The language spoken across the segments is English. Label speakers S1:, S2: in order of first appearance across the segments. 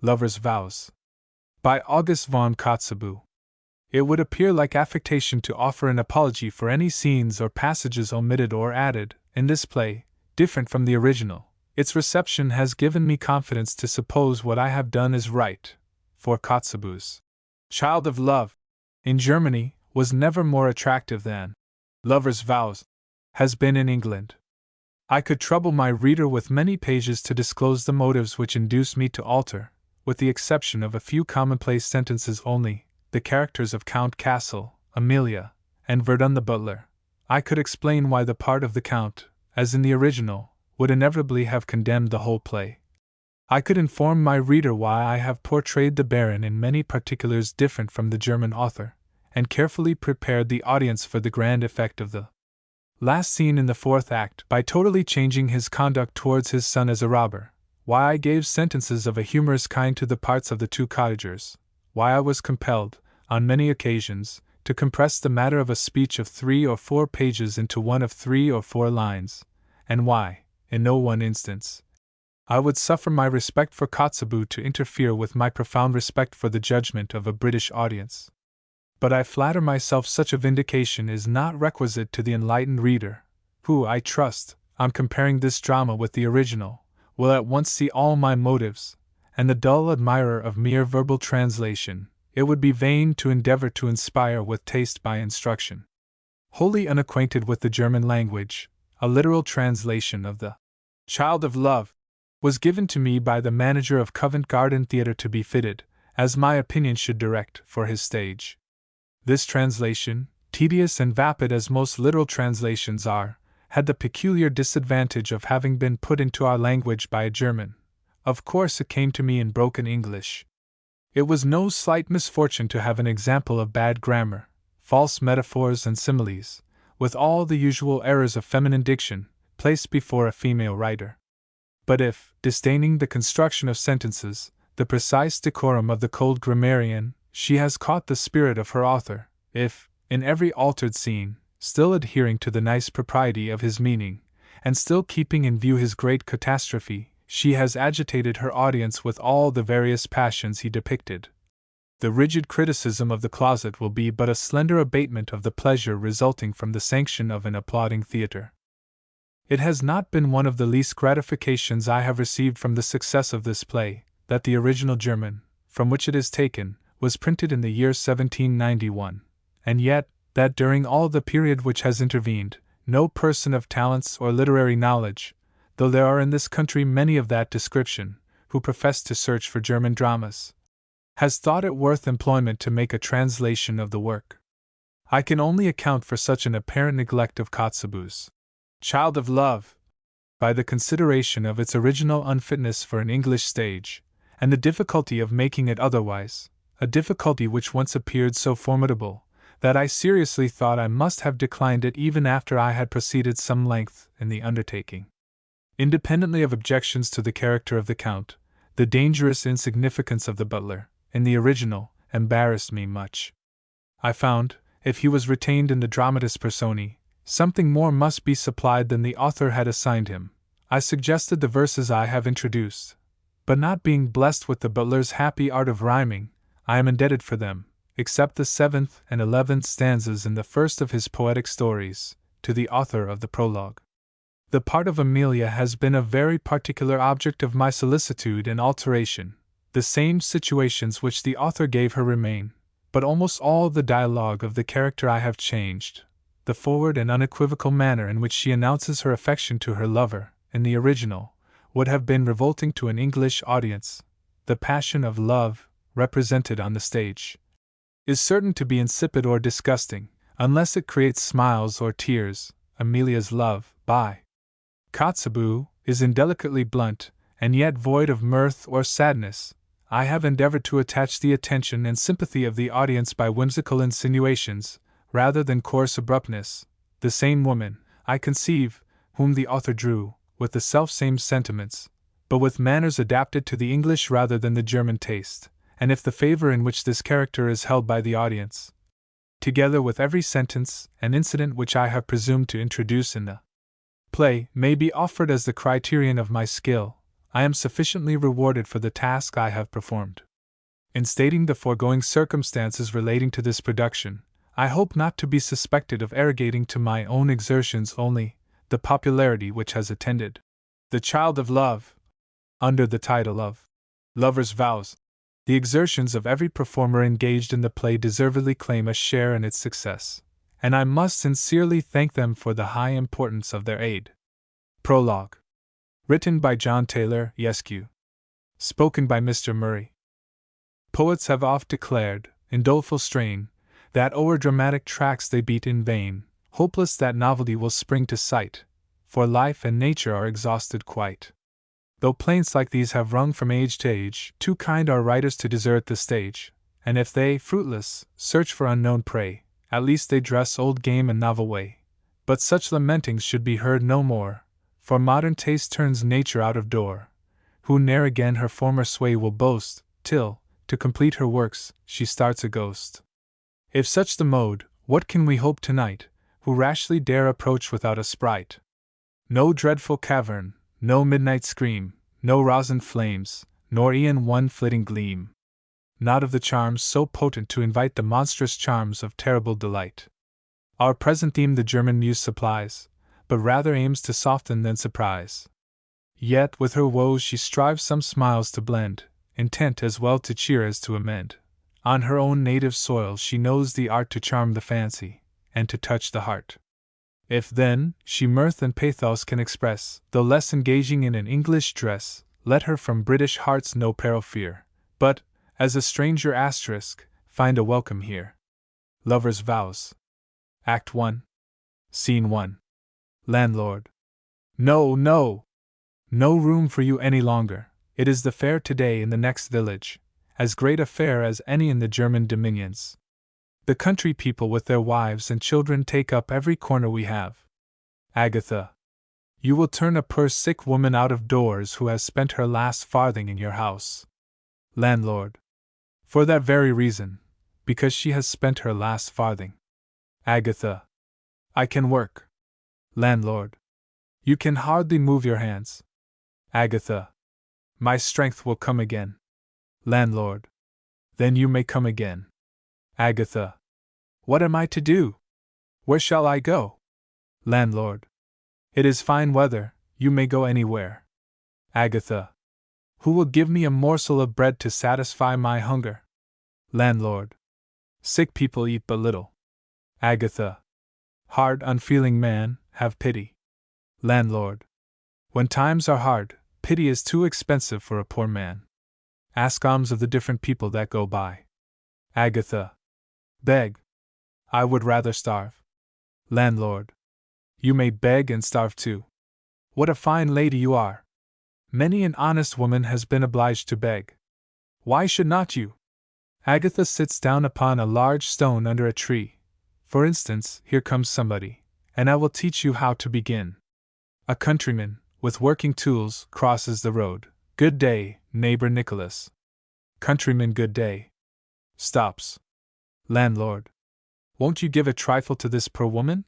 S1: Lover's Vows. By August von Kotzebue. It would appear like affectation to offer an apology for any scenes or passages omitted or added, in this play, different from the original. Its reception has given me confidence to suppose what I have done is right, for Kotzebue's Child of Love, in Germany, was never more attractive than Lover's Vows has been in England. I could trouble my reader with many pages to disclose the motives which induced me to alter, with the exception of a few commonplace sentences only, the characters of Count Cassel, Amelia, and Verdun the butler. I could explain why the part of the Count, as in the original, would inevitably have condemned the whole play. I could inform my reader why I have portrayed the Baron in many particulars different from the German author, and carefully prepared the audience for the grand effect of the last scene in the fourth act by totally changing his conduct towards his son as a robber, why I gave sentences of a humorous kind to the parts of the two cottagers, why I was compelled, on many occasions, to compress the matter of a speech of 3 or 4 pages into one of 3 or 4 lines, and why, in no one instance, I would suffer my respect for Kotzebue to interfere with my profound respect for the judgment of a British audience. But I flatter myself such a vindication is not requisite to the enlightened reader, who, I trust, on comparing this drama with the original, will at once see all my motives, and the dull admirer of mere verbal translation, it would be vain to endeavor to inspire with taste by instruction. Wholly unacquainted with the German language, a literal translation of the Child of Love was given to me by the manager of Covent Garden Theatre to be fitted, as my opinion should direct, for his stage. This translation, tedious and vapid as most literal translations are, had the peculiar disadvantage of having been put into our language by a German. Of course it came to me in broken English. It was no slight misfortune to have an example of bad grammar, false metaphors and similes, with all the usual errors of feminine diction, placed before a female writer. But if, disdaining the construction of sentences, the precise decorum of the cold grammarian, she has caught the spirit of her author, if, in every altered scene, still adhering to the nice propriety of his meaning, and still keeping in view his great catastrophe, she has agitated her audience with all the various passions he depicted, the rigid criticism of the closet will be but a slender abatement of the pleasure resulting from the sanction of an applauding theatre. It has not been one of the least gratifications I have received from the success of this play, that the original German, from which it is taken, was printed in the year 1791, and yet, that during all the period which has intervened, no person of talents or literary knowledge, though there are in this country many of that description, who profess to search for German dramas, has thought it worth employment to make a translation of the work. I can only account for such an apparent neglect of Kotzebue's Child of Love by the consideration of its original unfitness for an English stage, and the difficulty of making it otherwise, a difficulty which once appeared so formidable, that I seriously thought I must have declined it even after I had proceeded some length in the undertaking. Independently of objections to the character of the Count, the dangerous insignificance of the butler, in the original, embarrassed me much. I found, if he was retained in the dramatis personae, something more must be supplied than the author had assigned him. I suggested the verses I have introduced, but not being blessed with the butler's happy art of rhyming, I am indebted for them, except the 7th and 11th stanzas in the first of his poetic stories, to the author of the prologue. The part of Amelia has been a very particular object of my solicitude and alteration. The same situations which the author gave her remain, but almost all the dialogue of the character I have changed. The forward and unequivocal manner in which she announces her affection to her lover, in the original, would have been revolting to an English audience. The passion of love, represented on the stage, is certain to be insipid or disgusting, unless it creates smiles or tears. Amelia's love, by Kotzebue, is indelicately blunt, and yet void of mirth or sadness. I have endeavored to attach the attention and sympathy of the audience by whimsical insinuations, rather than coarse abruptness. The same woman, I conceive, whom the author drew, with the self-same sentiments, but with manners adapted to the English rather than the German taste, and if the favor in which this character is held by the audience, together with every sentence and incident which I have presumed to introduce in the play, may be offered as the criterion of my skill, I am sufficiently rewarded for the task I have performed. In stating the foregoing circumstances relating to this production, I hope not to be suspected of arrogating to my own exertions only the popularity which has attended The Child of Love, under the title of Lover's Vows. The exertions of every performer engaged in the play deservedly claim a share in its success, and I must sincerely thank them for the high importance of their aid. Prologue. Written by John Taylor, Esq. Spoken by Mr. Murray. Poets have oft declared, in doleful strain, that o'er dramatic tracks they beat in vain, hopeless that novelty will spring to sight, for life and nature are exhausted quite. Though plaints like these have rung from age to age, too kind are writers to desert the stage, and if they, fruitless, search for unknown prey, at least they dress old game in novel way. But such lamentings should be heard no more, for modern taste turns nature out of door, who ne'er again her former sway will boast, till, to complete her works, she starts a ghost. If such the mode, what can we hope tonight, who rashly dare approach without a sprite? No dreadful cavern, no midnight scream, no rosin flames, nor e'en one flitting gleam. Not of the charms so potent to invite the monstrous charms of terrible delight. Our present theme the German muse supplies, but rather aims to soften than surprise. Yet with her woes she strives some smiles to blend, intent as well to cheer as to amend. On her own native soil she knows the art to charm the fancy, and to touch the heart. If then, she mirth and pathos can express, though less engaging in an English dress, let her from British hearts no peril fear, but, as a stranger find a welcome here. Lover's Vows. Act 1. Scene 1. Landlord. No, no! No room for you any longer. It is the fair today in the next village, as great a fair as any in the German dominions. The country people with their wives and children take up every corner we have. Agatha. You will turn a poor sick woman out of doors who has spent her last farthing in your house. Landlord. For that very reason, because she has spent her last farthing. Agatha. I can work. Landlord. You can hardly move your hands. Agatha. My strength will come again. Landlord. Then you may come again. Agatha. What am I to do? Where shall I go? Landlord. It is fine weather, you may go anywhere. Agatha. Who will give me a morsel of bread to satisfy my hunger? Landlord. Sick people eat but little. Agatha. Hard, unfeeling man, have pity. Landlord. When times are hard, pity is too expensive for a poor man. Ask alms of the different people that go by. Agatha. Beg. I would rather starve. Landlord. You may beg and starve too. What a fine lady you are! Many an honest woman has been obliged to beg. Why should not you? Agatha sits down upon a large stone under a tree. For instance, here comes somebody, and I will teach you how to begin. A countryman, with working tools, crosses the road. Good day, neighbor Nicholas. Countryman, good day. Stops. Landlord. Won't you give a trifle to this poor woman?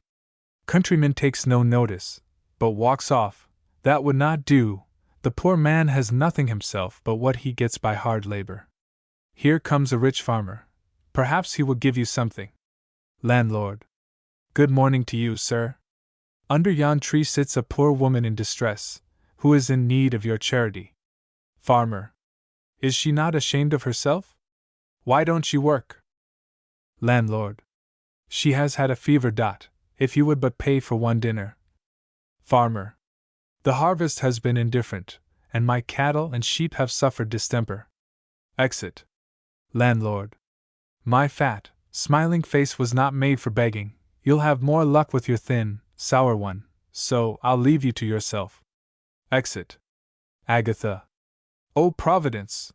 S1: Countryman takes no notice, but walks off. That would not do. The poor man has nothing himself but what he gets by hard labor. Here comes a rich farmer. Perhaps he will give you something. Landlord. Good morning to you, sir. Under yon tree sits a poor woman in distress, who is in need of your charity. Farmer. Is she not ashamed of herself? Why don't she work? Landlord. She has had a fever. If you would but pay for one dinner. Farmer. The harvest has been indifferent, and my cattle and sheep have suffered distemper. Exit. Landlord. My fat, smiling face was not made for begging. You'll have more luck with your thin, sour one, so I'll leave you to yourself. Exit. Agatha. O Providence!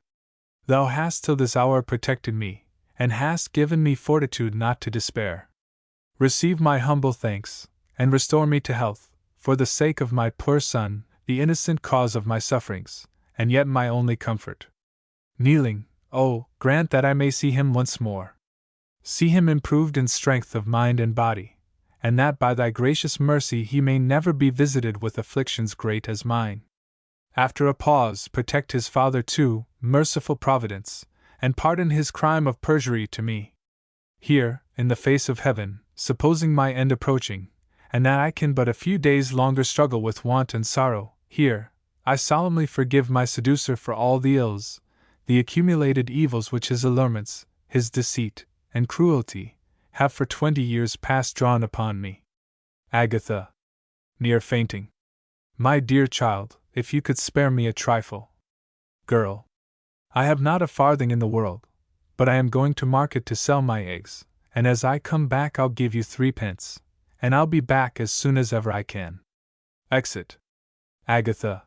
S1: Thou hast till this hour protected me, and hast given me fortitude not to despair. Receive my humble thanks, and restore me to health, for the sake of my poor son, the innocent cause of my sufferings, and yet my only comfort. Kneeling, oh, grant that I may see him once more. See him improved in strength of mind and body, and that by thy gracious mercy he may never be visited with afflictions great as mine. After a pause, protect his father too, merciful Providence, and pardon his crime of perjury to me. Here, in the face of heaven, supposing my end approaching, and that I can but a few days longer struggle with want and sorrow, here, I solemnly forgive my seducer for all the ills, the accumulated evils which his allurements, his deceit, and cruelty, have for 20 years past drawn upon me. Agatha. Near fainting. My dear child, if you could spare me a trifle. Girl. I have not a farthing in the world, but I am going to market to sell my eggs, and as I come back I'll give you 3 pence, and I'll be back as soon as ever I can. Exit. Agatha.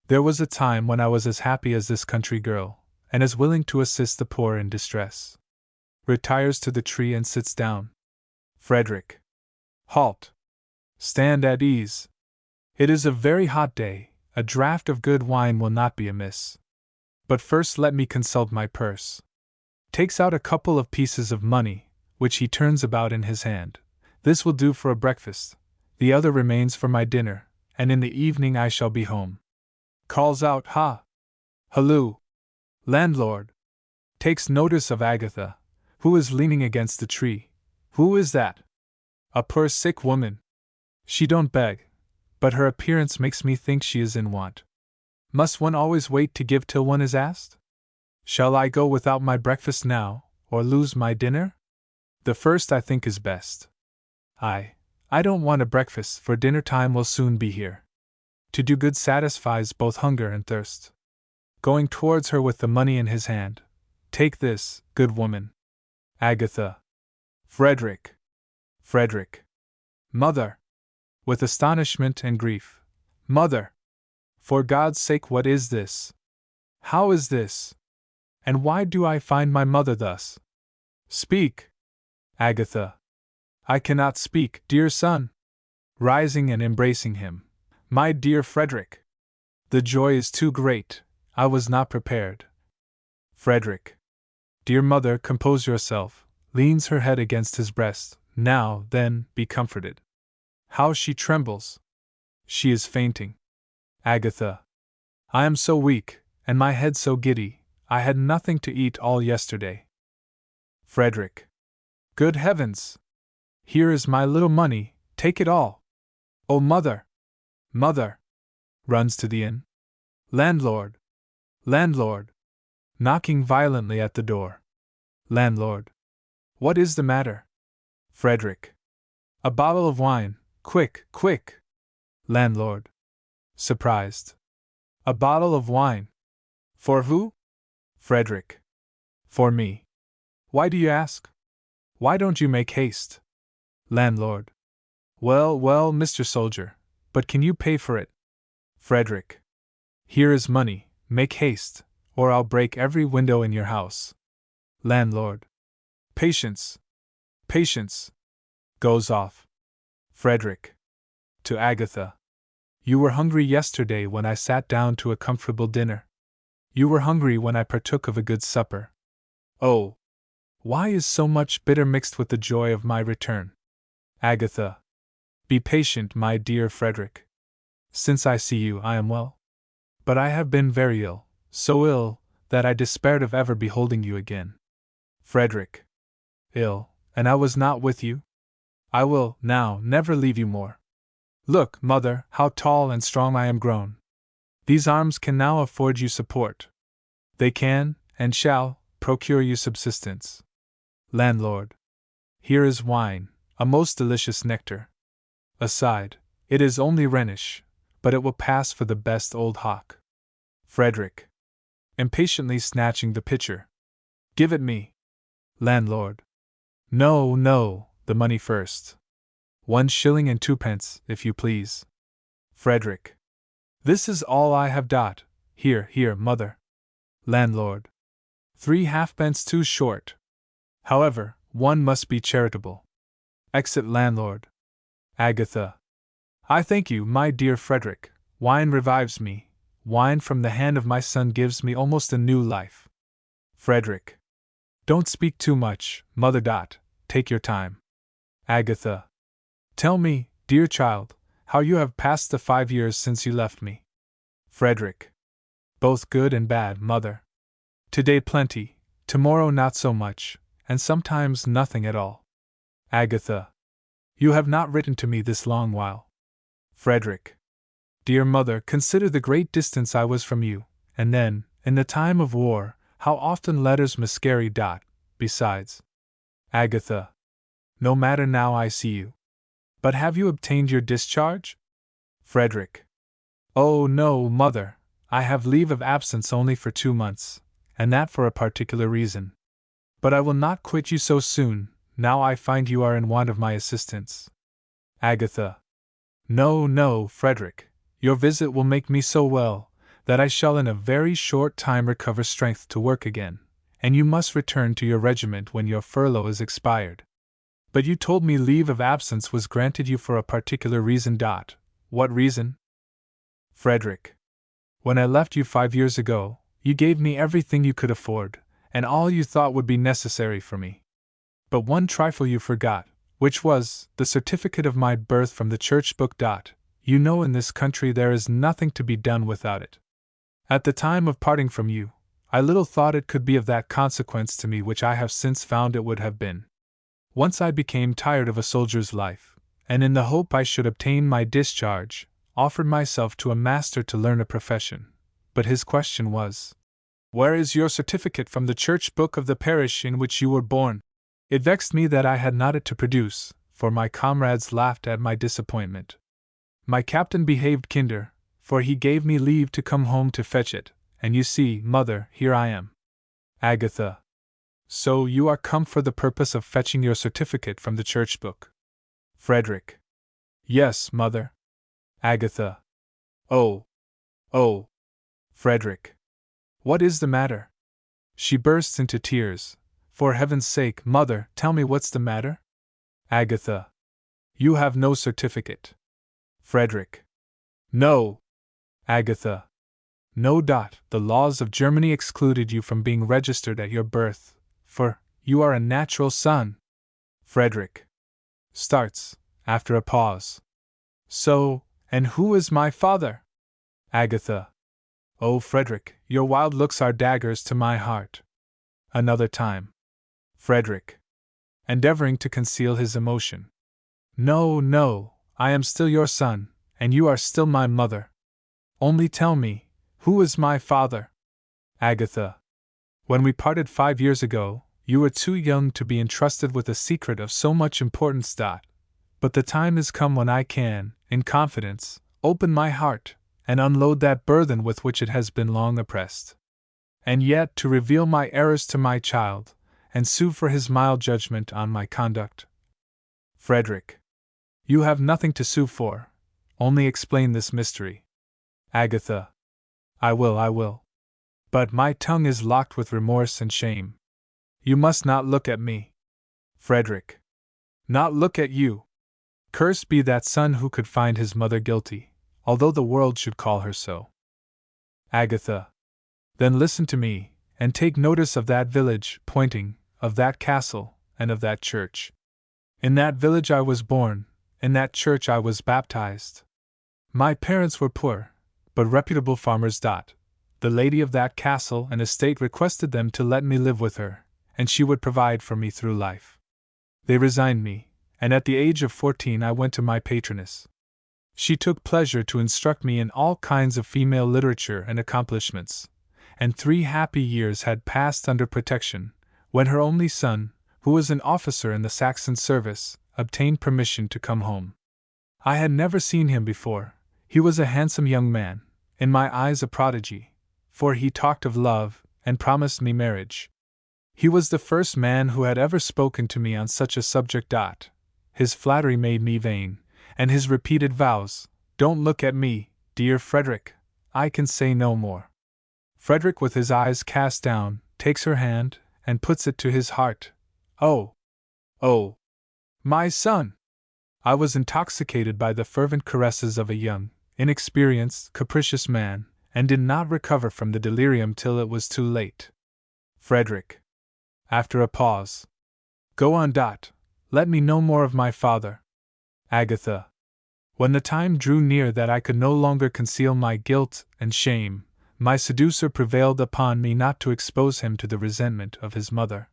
S1: There was a time when I was as happy as this country girl, and as willing to assist the poor in distress. Retires to the tree and sits down. Frederick. Halt. Stand at ease. It is a very hot day, a draught of good wine will not be amiss. But first let me consult my purse. Takes out a couple of pieces of money, which he turns about in his hand. This will do for a breakfast, the other remains for my dinner, and in the evening I shall be home. Calls out, ha! Halloo! Landlord! Takes notice of Agatha, who is leaning against the tree. Who is that? A poor sick woman. She don't beg, but her appearance makes me think she is in want. Must one always wait to give till one is asked? Shall I go without my breakfast now, or lose my dinner? The first I think is best. I don't want a breakfast, for dinner time will soon be here. To do good satisfies both hunger and thirst. Going towards her with the money in his hand. Take this, good woman. Agatha. Frederick. Frederick. Mother. With astonishment and grief. Mother! For God's sake, what is this? How is this? And why do I find my mother thus? Speak! Agatha. I cannot speak, dear son. Rising and embracing him. My dear Frederick! The joy is too great, I was not prepared. Frederick. Dear mother, compose yourself, leans her head against his breast. Now, then, be comforted. How she trembles! She is fainting. Agatha. I am so weak, and my head so giddy, I had nothing to eat all yesterday. Frederick. Good heavens! Here is my little money, take it all. Oh, mother! Mother! Runs to the inn. Landlord! Landlord! Knocking violently at the door. Landlord. What is the matter? Frederick. A bottle of wine, quick, quick! Landlord. Surprised. A bottle of wine. For who? Frederick. For me. Why do you ask? Why don't you make haste? Landlord. Well, well, Mr. Soldier, but can you pay for it? Frederick. Here is money, make haste, or I'll break every window in your house. Landlord. Patience. Patience. Goes off. Frederick. To Agatha. You were hungry yesterday when I sat down to a comfortable dinner. You were hungry when I partook of a good supper. Oh! Why is so much bitter mixed with the joy of my return? Agatha. Be patient, my dear Frederick. Since I see you, I am well. But I have been very ill, so ill, that I despaired of ever beholding you again. Frederick. Ill, and I was not with you? I will, now, never leave you more. Look, mother, how tall and strong I am grown. These arms can now afford you support. They can, and shall, procure you subsistence. Landlord. Here is wine, a most delicious nectar. Aside, it is only Rhenish, but it will pass for the best old hock. Frederick. Impatiently snatching the pitcher. Give it me. Landlord. No, no, the money first. 1 shilling and 2 pence, if you please. Frederick. This is all I have got. Here, here, mother. Landlord. 3 halfpence too short. However, one must be charitable. Exit landlord. Agatha. I thank you, my dear Frederick. Wine revives me. Wine from the hand of my son gives me almost a new life. Frederick. Don't speak too much, mother. Take your time. Agatha. Tell me, dear child, how you have passed the 5 years since you left me. Frederick. Both good and bad, mother. Today plenty, tomorrow not so much, and sometimes nothing at all. Agatha. You have not written to me this long while. Frederick. Dear mother, consider the great distance I was from you, and then, in the time of war, how often letters miscarry. Besides. Agatha. No matter now I see you. But have you obtained your discharge? Frederick. Oh no, mother, I have leave of absence only for 2 months, and that for a particular reason. But I will not quit you so soon, now I find you are in want of my assistance. Agatha. No, no, Frederick, your visit will make me so well, that I shall in a very short time recover strength to work again, and you must return to your regiment when your furlough is expired. But you told me leave of absence was granted you for a particular reason. What reason? Frederick. When I left you 5 years ago, you gave me everything you could afford, and all you thought would be necessary for me. But one trifle you forgot, which was the certificate of my birth from the church book. You know in this country there is nothing to be done without it. At the time of parting from you, I little thought it could be of that consequence to me which I have since found it would have been. Once I became tired of a soldier's life, and in the hope I should obtain my discharge, offered myself to a master to learn a profession. But his question was, "Where is your certificate from the church book of the parish in which you were born?" It vexed me that I had not it to produce, for my comrades laughed at my disappointment. My captain behaved kinder, for he gave me leave to come home to fetch it, and you see, mother, here I am. Agatha. So you are come for the purpose of fetching your certificate from the church book? Frederick. Yes, mother. Agatha. Oh. Frederick. What is the matter? She bursts into tears. For heaven's sake, mother, tell me what's the matter? Agatha. You have no certificate. Frederick. No. Agatha. No. The laws of Germany excluded you from being registered at your birth, for you are a natural son. Frederick. Starts, after a pause. So, and who is my father? Agatha. Oh, Frederick, your wild looks are daggers to my heart. Another time. Frederick. Endeavoring to conceal his emotion. No, I am still your son, and you are still my mother. Only tell me, who is my father? Agatha. When we parted 5 years ago, you were too young to be entrusted with a secret of so much importance. But the time is come when I can, in confidence, open my heart, and unload that burthen with which it has been long oppressed. And yet to reveal my errors to my child, and sue for his mild judgment on my conduct. Frederick. You have nothing to sue for, only explain this mystery. Agatha. I will. But my tongue is locked with remorse and shame. You must not look at me. Frederick. Not look at you. Cursed be that son who could find his mother guilty, although the world should call her so. Agatha. Then listen to me, and take notice of that village, pointing, of that castle, and of that church. In that village I was born, in that church I was baptized. My parents were poor, but reputable farmers. The lady of that castle and estate requested them to let me live with her, and she would provide for me through life. They resigned me, and at the age of 14 I went to my patroness. She took pleasure to instruct me in all kinds of female literature and accomplishments, and 3 happy years had passed under protection, when her only son, who was an officer in the Saxon service, obtained permission to come home. I had never seen him before. He was a handsome young man, in my eyes a prodigy, for he talked of love, and promised me marriage. He was the first man who had ever spoken to me on such a subject. His flattery made me vain, and his repeated vows, "Don't look at me, dear Frederick, I can say no more." Frederick, with his eyes cast down, takes her hand, and puts it to his heart. Oh! My son! I was intoxicated by the fervent caresses of a young, inexperienced, capricious man, and did not recover from the delirium till it was too late. Frederick. After a pause. Go on. Let me know more of my father. Agatha. When the time drew near that I could no longer conceal my guilt and shame, my seducer prevailed upon me not to expose him to the resentment of his mother.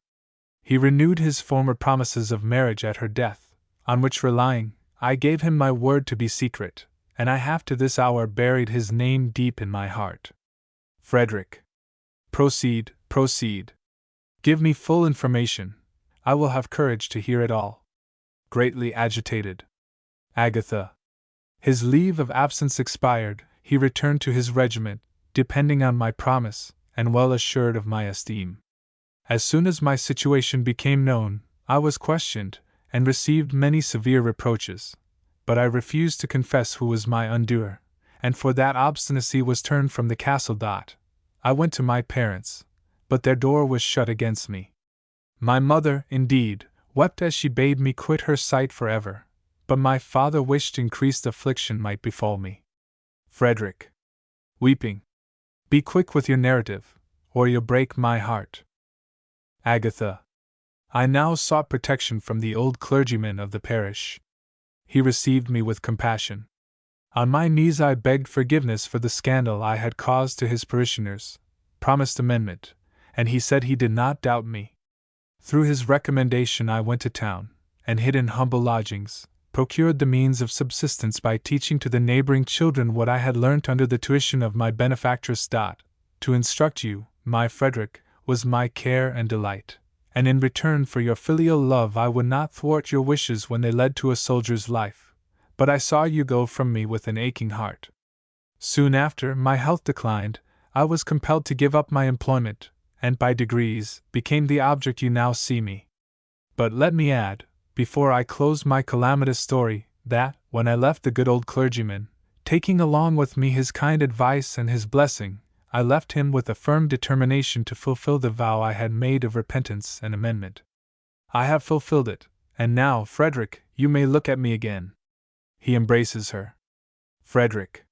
S1: He renewed his former promises of marriage at her death, on which relying, I gave him my word to be secret, and I have to this hour buried his name deep in my heart. Frederick. Proceed, proceed. Give me full information. I will have courage to hear it all. Greatly agitated. Agatha. His leave of absence expired, he returned to his regiment, depending on my promise, and well assured of my esteem. As soon as my situation became known, I was questioned, and received many severe reproaches, but I refused to confess who was my undoer, and for that obstinacy was turned from the castle. I went to my parents, but their door was shut against me. My mother, indeed, wept as she bade me quit her sight forever, but my father wished increased affliction might befall me. Frederick. Weeping. Be quick with your narrative, or you'll break my heart. Agatha. I now sought protection from the old clergyman of the parish. He received me with compassion. On my knees I begged forgiveness for the scandal I had caused to his parishioners, promised amendment, and he said he did not doubt me. Through his recommendation I went to town, and hid in humble lodgings, procured the means of subsistence by teaching to the neighboring children what I had learnt under the tuition of my benefactress. To instruct you, my Frederick, was my care and delight, and in return for your filial love I would not thwart your wishes when they led to a soldier's life, but I saw you go from me with an aching heart. Soon after, my health declined, I was compelled to give up my employment, and by degrees became the object you now see me. But let me add, before I close my calamitous story, that, when I left the good old clergyman, taking along with me his kind advice and his blessing, I left him with a firm determination to fulfill the vow I had made of repentance and amendment. I have fulfilled it, and now, Frederick, you may look at me again. He embraces her. Frederick.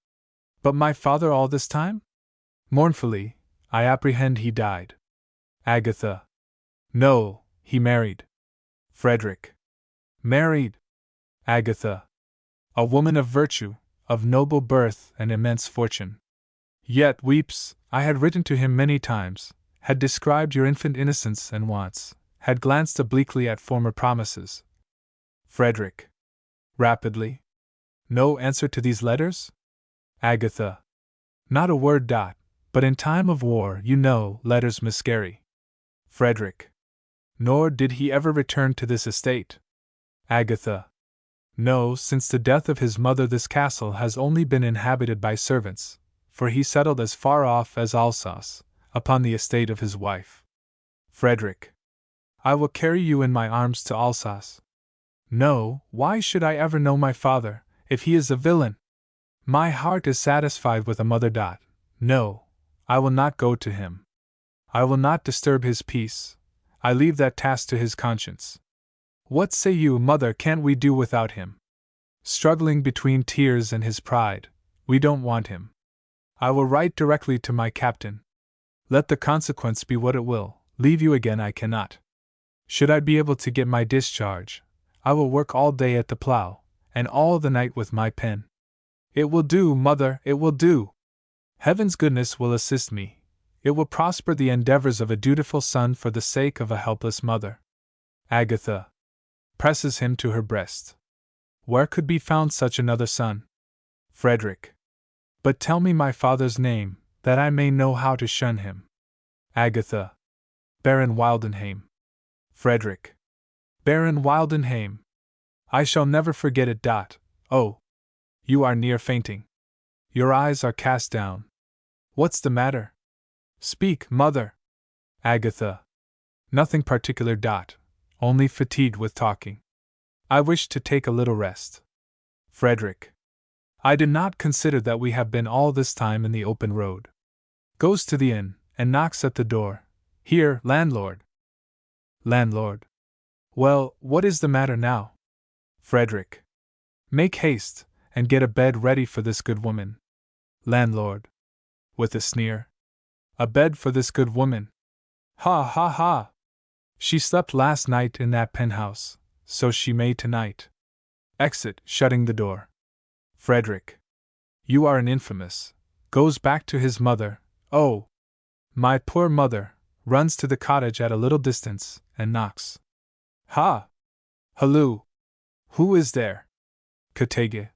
S1: But my father all this time? Mournfully, I apprehend he died. Agatha. No, he married. Frederick. Married. Agatha. A woman of virtue, of noble birth and immense fortune. Yet weeps. I had written to him many times, had described your infant innocence and wants, had glanced obliquely at former promises. Frederick. Rapidly. No answer to these letters? Agatha. Not a word. But in time of war, you know, letters miscarry. Frederick. Nor did he ever return to this estate? Agatha. No, since the death of his mother this castle has only been inhabited by servants, for he settled as far off as Alsace, upon the estate of his wife. Frederick. I will carry you in my arms to Alsace. No, why should I ever know my father, if he is a villain? My heart is satisfied with a mother. No, I will not go to him. I will not disturb his peace. I leave that task to his conscience. What say you, mother, can't we do without him? Struggling between tears and his pride, we don't want him. I will write directly to my captain. Let the consequence be what it will, leave you again I cannot. Should I be able to get my discharge, I will work all day at the plough, and all the night with my pen. It will do, mother, it will do. Heaven's goodness will assist me. It will prosper the endeavors of a dutiful son for the sake of a helpless mother. Agatha. Presses him to her breast. Where could be found such another son? Frederick. But tell me my father's name, that I may know how to shun him. Agatha. Baron Wildenheim. Frederick. Baron Wildenheim. I shall never forget it. Oh. You are near fainting. Your eyes are cast down. What's the matter? Speak, mother. Agatha. Nothing particular. Only fatigued with talking. I wish to take a little rest. Frederick. I did not consider that we have been all this time in the open road. Goes to the inn, and knocks at the door. Here, landlord. Landlord. Well, what is the matter now? Frederick. Make haste, and get a bed ready for this good woman. Landlord. With a sneer. A bed for this good woman. Ha ha ha! She slept last night in that penthouse, so she may tonight. Exit, shutting the door. Frederick. You are an infamous. Goes back to his mother. Oh! My poor mother, runs to the cottage at a little distance, and knocks. Ha! Halloo! Who is there? Katege.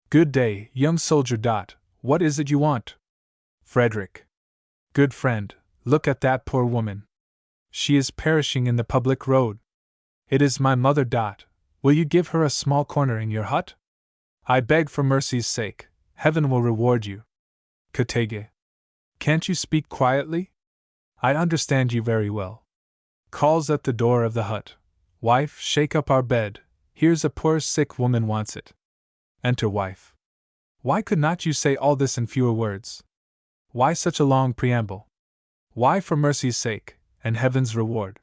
S1: Good day, young soldier. What is it you want? Frederick. Good friend, look at that poor woman. She is perishing in the public road. It is my mother. Will you give her a small corner in your hut? I beg for mercy's sake, heaven will reward you. Katege. Can't you speak quietly? I understand you very well. Calls at the door of the hut. Wife, shake up our bed, here's a poor sick woman wants it. Enter wife. Why could not you say all this in fewer words? Why such a long preamble? Why for mercy's sake, and heaven's reward?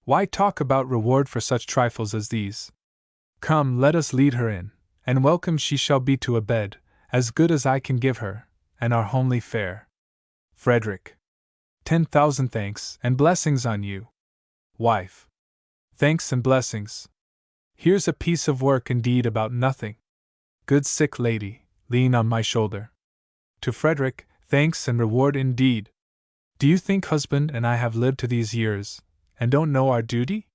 S1: Why talk about reward for such trifles as these? Come, let us lead her in, and welcome she shall be to a bed, as good as I can give her, and our homely fare. Frederick. 10,000 thanks and blessings on you. Wife. Thanks and blessings. Here's a piece of work indeed about nothing. Good sick lady, lean on my shoulder. To Frederick, thanks and reward indeed. Do you think husband and I have lived to these years, and don't know our duty?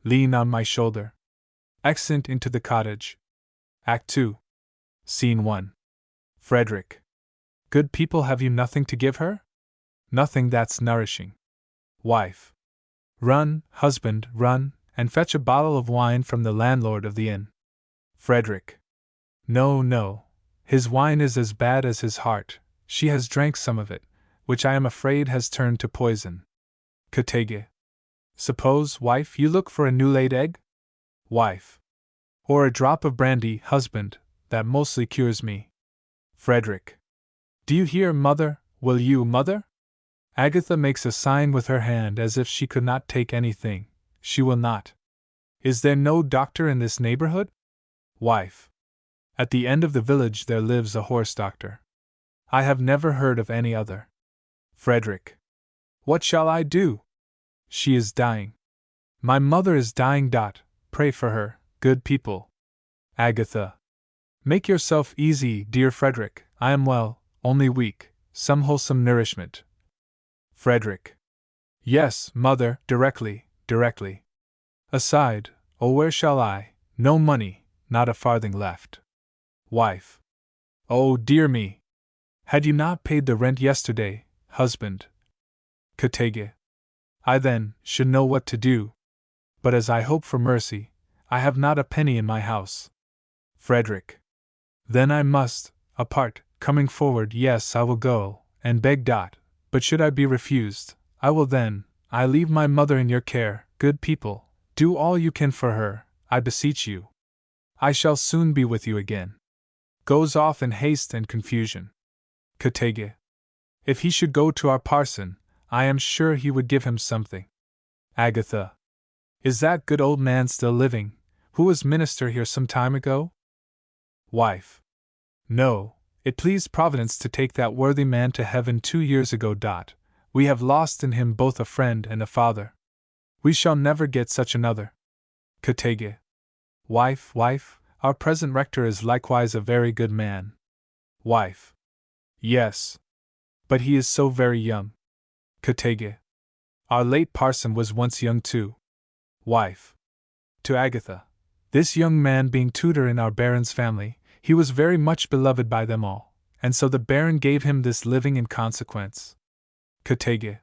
S1: Lean on my shoulder. Exit into the cottage. Act 2. Scene 1. Frederick. Good people, have you nothing to give her? Nothing that's nourishing. Wife. Run, husband, run, and fetch a bottle of wine from the landlord of the inn. Frederick. No, no. His wine is as bad as his heart. She has drank some of it, which I am afraid has turned to poison. Katege. Suppose, wife, you look for a new-laid egg? Wife. Or a drop of brandy, husband, that mostly cures me. Frederick. Do you hear, mother? Will you, mother? Agatha makes a sign with her hand as if she could not take anything. She will not. Is there no doctor in this neighborhood? Wife. At the end of the village there lives a horse doctor. I have never heard of any other. Frederick. What shall I do? She is dying. My mother is dying. Pray for her, good people. Agatha. Make yourself easy, dear Frederick. I am well, only weak. Some wholesome nourishment. Frederick. Yes, mother, directly. Aside, oh, where shall I? No money, not a farthing left. Wife. Oh, dear me! Had you not paid the rent yesterday, husband? Katege. I then should know what to do. But as I hope for mercy, I have not a penny in my house. Frederick. Then I must, apart, coming forward, yes, I will go, and beg. But should I be refused, I leave my mother in your care, good people, do all you can for her, I beseech you. I shall soon be with you again. Goes off in haste and confusion. Katege. If he should go to our parson, I am sure he would give him something. Agatha. Is that good old man still living, who was minister here some time ago? Wife. No, it pleased Providence to take that worthy man to heaven 2 years ago. We have lost in him both a friend and a father. We shall never get such another. Katege. Wife, our present rector is likewise a very good man. Wife. Yes. But he is so very young. Katege. Our late parson was once young too. Wife. To Agatha. This young man being tutor in our baron's family, he was very much beloved by them all, and so the baron gave him this living in consequence. Katege.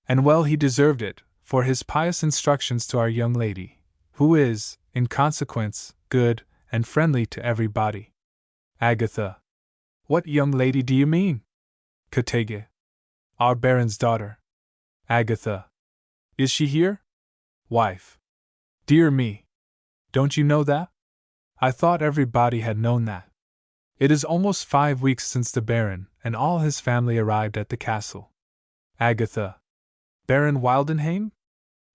S1: And well he deserved it, for his pious instructions to our young lady, who is, in consequence, good and friendly to everybody. Agatha. What young lady do you mean? Katege. Our baron's daughter. Agatha. Is she here? Wife. Dear me! Don't you know that? I thought everybody had known that. It is almost 5 weeks since the baron and all his family arrived at the castle. Agatha. Baron Wildenheim?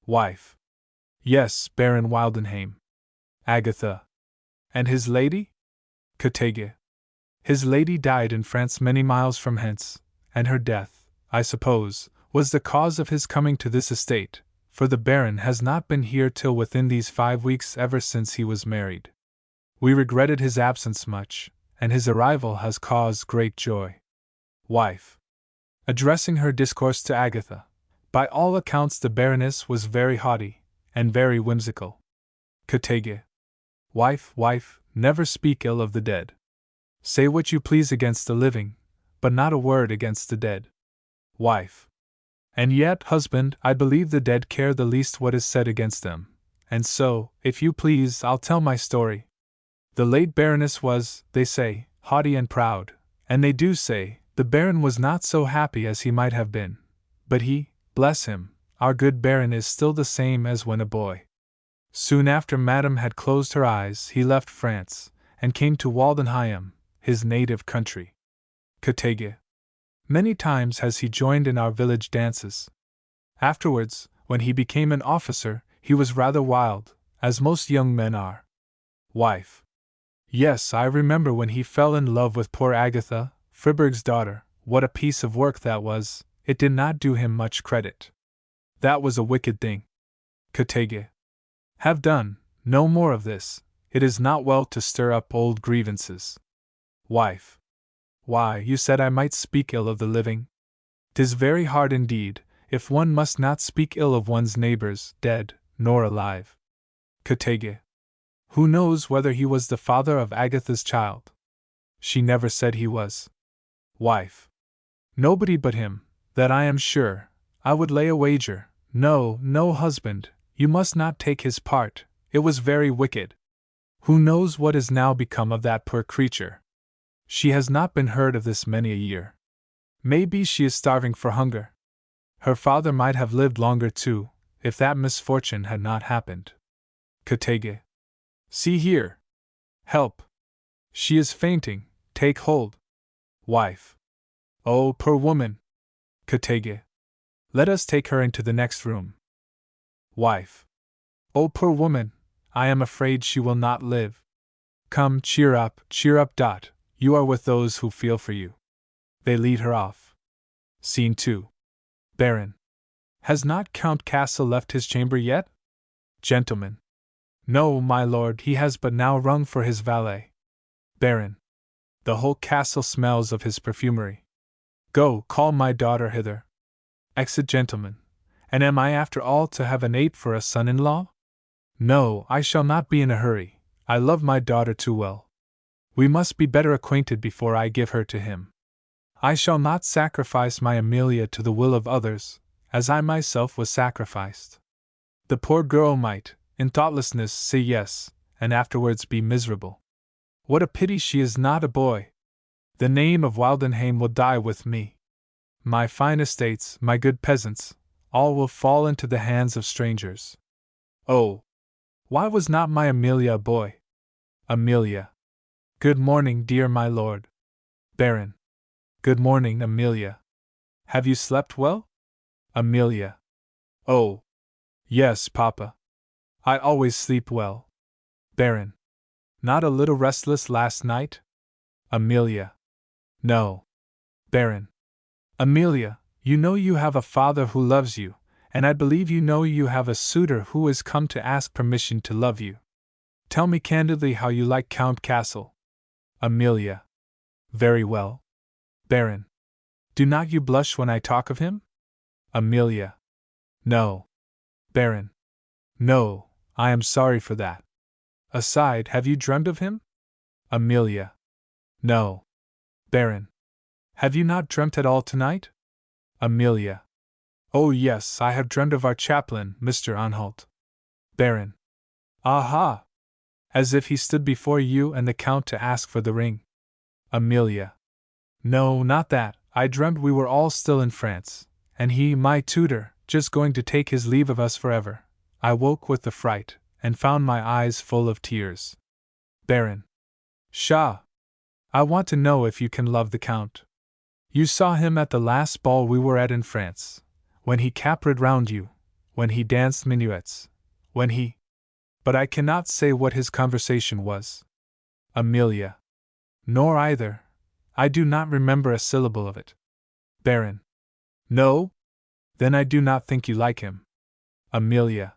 S1: Wife. Yes, Baron Wildenheim. Agatha. And his lady? Katege. His lady died in France many miles from hence, and her death, I suppose, was the cause of his coming to this estate, for the baron has not been here till within these 5 weeks ever since he was married. We regretted his absence much, and his arrival has caused great joy. Wife. Addressing her discourse to Agatha, by all accounts the Baroness was very haughty, and very whimsical. Katege. Wife, never speak ill of the dead. Say what you please against the living, but not a word against the dead. Wife. And yet, husband, I believe the dead care the least what is said against them, and so, if you please, I'll tell my story. The late Baroness was, they say, haughty and proud, and they do say, the Baron was not so happy as he might have been, but he, bless him, our good Baron is still the same as when a boy. Soon after Madame had closed her eyes, he left France, and came to Waldenheim, his native country. Katege. Many times has he joined in our village dances. Afterwards, when he became an officer, he was rather wild, as most young men are. Wife. Yes, I remember when he fell in love with poor Agatha, Friberg's daughter. What a piece of work that was! It did not do him much credit. That was a wicked thing. Katege. Have done, no more of this. It is not well to stir up old grievances. Wife. Why, you said I might speak ill of the living? 'Tis very hard indeed, if one must not speak ill of one's neighbors, dead, nor alive. Katege. Who knows whether he was the father of Agatha's child? She never said he was. Wife. Nobody but him, that I am sure. I would lay a wager. No, husband, you must not take his part, it was very wicked. Who knows what is now become of that poor creature? She has not been heard of this many a year. Maybe she is starving for hunger. Her father might have lived longer too, if that misfortune had not happened. Katege. See here. Help. She is fainting, take hold. Wife. Oh, poor woman. Katege. Let us take her into the next room. Wife. Oh, poor woman, I am afraid she will not live. Come, cheer up, Dot, you are with those who feel for you. They lead her off. Scene 2. Baron. Has not Count Castle left his chamber yet? Gentleman. No, my lord, he has but now rung for his valet. Baron. The whole castle smells of his perfumery. Go, call my daughter hither. Exit gentleman. And am I after all to have an ape for a son-in-law? No, I shall not be in a hurry, I love my daughter too well. We must be better acquainted before I give her to him. I shall not sacrifice my Amelia to the will of others, as I myself was sacrificed. The poor girl might, in thoughtlessness, say yes, and afterwards be miserable. What a pity she is not a boy! The name of Waldenheim will die with me. My fine estates, my good peasants, all will fall into the hands of strangers. Oh! Why was not my Amelia a boy? Amelia. Good morning, dear my lord. Baron. Good morning, Amelia. Have you slept well? Amelia. Oh! Yes, papa. I always sleep well. Baron. Not a little restless last night? Amelia. No. Baron. Amelia, you know you have a father who loves you, and I believe you know you have a suitor who has come to ask permission to love you. Tell me candidly how you like Count Castle. Amelia. Very well. Baron. Do not you blush when I talk of him? Amelia. No. Baron. No, I am sorry for that. Aside, have you dreamed of him? Amelia. No. Baron. Have you not dreamt at all tonight? Amelia. Oh yes, I have dreamed of our chaplain, Mr. Anhalt. Baron. Aha! As if he stood before you and the Count to ask for the ring. Amelia. No, not that, I dreamt we were all still in France, and he, my tutor, just going to take his leave of us forever. I woke with the fright, and found my eyes full of tears. Baron. Pshaw! I want to know if you can love the Count. You saw him at the last ball we were at in France, when he capered round you, when he danced minuets, when he... But I cannot say what his conversation was. Amelia. Nor either. I do not remember a syllable of it. Baron. No? Then I do not think you like him. Amelia.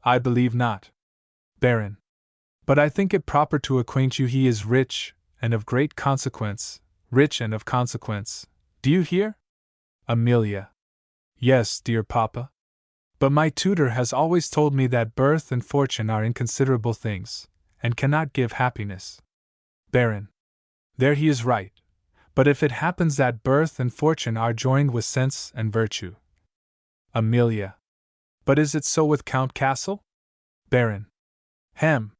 S1: I believe not. Baron. But I think it proper to acquaint you he is rich, and of great consequence, rich and of consequence. Do you hear? Amelia. Yes, dear papa. But my tutor has always told me that birth and fortune are inconsiderable things, and cannot give happiness. Baron. There he is right. But if it happens that birth and fortune are joined with sense and virtue. Amelia. But is it so with Count Castle? Baron. Hem.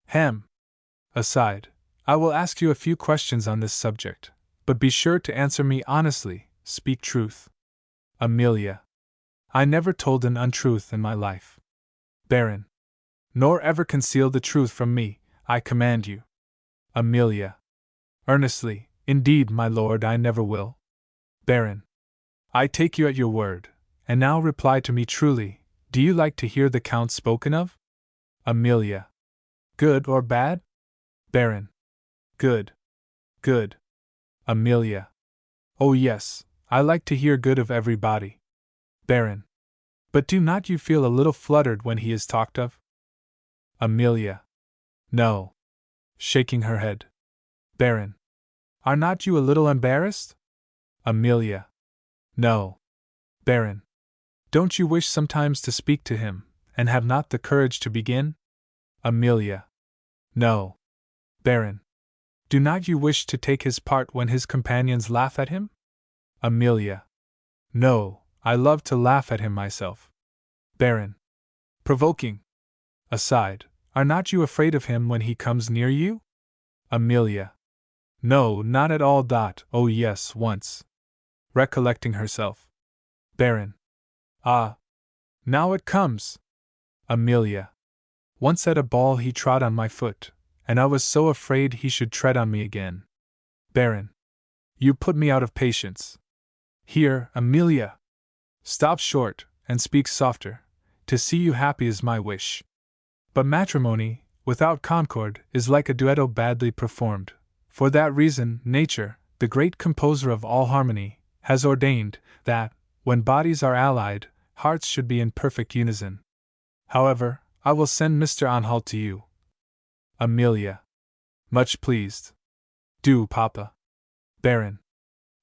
S1: Hem. Aside, I will ask you a few questions on this subject, but be sure to answer me honestly, speak truth. Amelia. I never told an untruth in my life. Baron. Nor ever conceal the truth from me, I command you. Amelia. Earnestly, indeed, my lord, I never will. Baron. I take you at your word, and now reply to me truly, do you like to hear the Count spoken of? Amelia. Good or bad? Baron. Good. Good. Amelia. Oh yes, I like to hear good of everybody. Baron. But do not you feel a little fluttered when he is talked of? Amelia. No. Shaking her head. Baron. Are not you a little embarrassed? Amelia. No. Baron. Don't you wish sometimes to speak to him, and have not the courage to begin? Amelia. No. Baron. Do not you wish to take his part when his companions laugh at him? Amelia. No, I love to laugh at him myself. Baron. Provoking. Aside, are not you afraid of him when he comes near you? Amelia. No, not at all. Oh yes, once. Recollecting herself. Baron. Ah. Now it comes. Amelia. Once at a ball he trod on my foot, and I was so afraid he should tread on me again. Baron. You put me out of patience. Here, Amelia. Stop short, and speak softer. To see you happy is my wish. But matrimony, without concord, is like a duetto badly performed. For that reason, nature, the great composer of all harmony, has ordained that, when bodies are allied, hearts should be in perfect unison. However, I will send Mr. Anhalt to you. Amelia. Much pleased. Do, papa. Baron.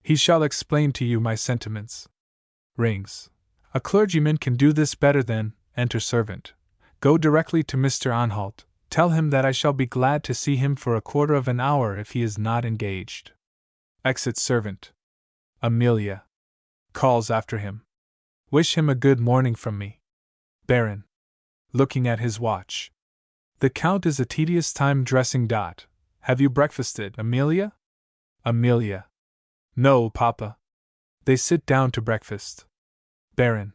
S1: He shall explain to you my sentiments. Rings. A clergyman can do this better than, enter servant. Go directly to Mr. Anhalt, tell him that I shall be glad to see him for a quarter of an hour if he is not engaged. Exit servant. Amelia. Calls after him. Wish him a good morning from me. Baron. Looking at his watch. The Count is a tedious time dressing. Have you breakfasted, Amelia? Amelia. No, papa. They sit down to breakfast. Baron.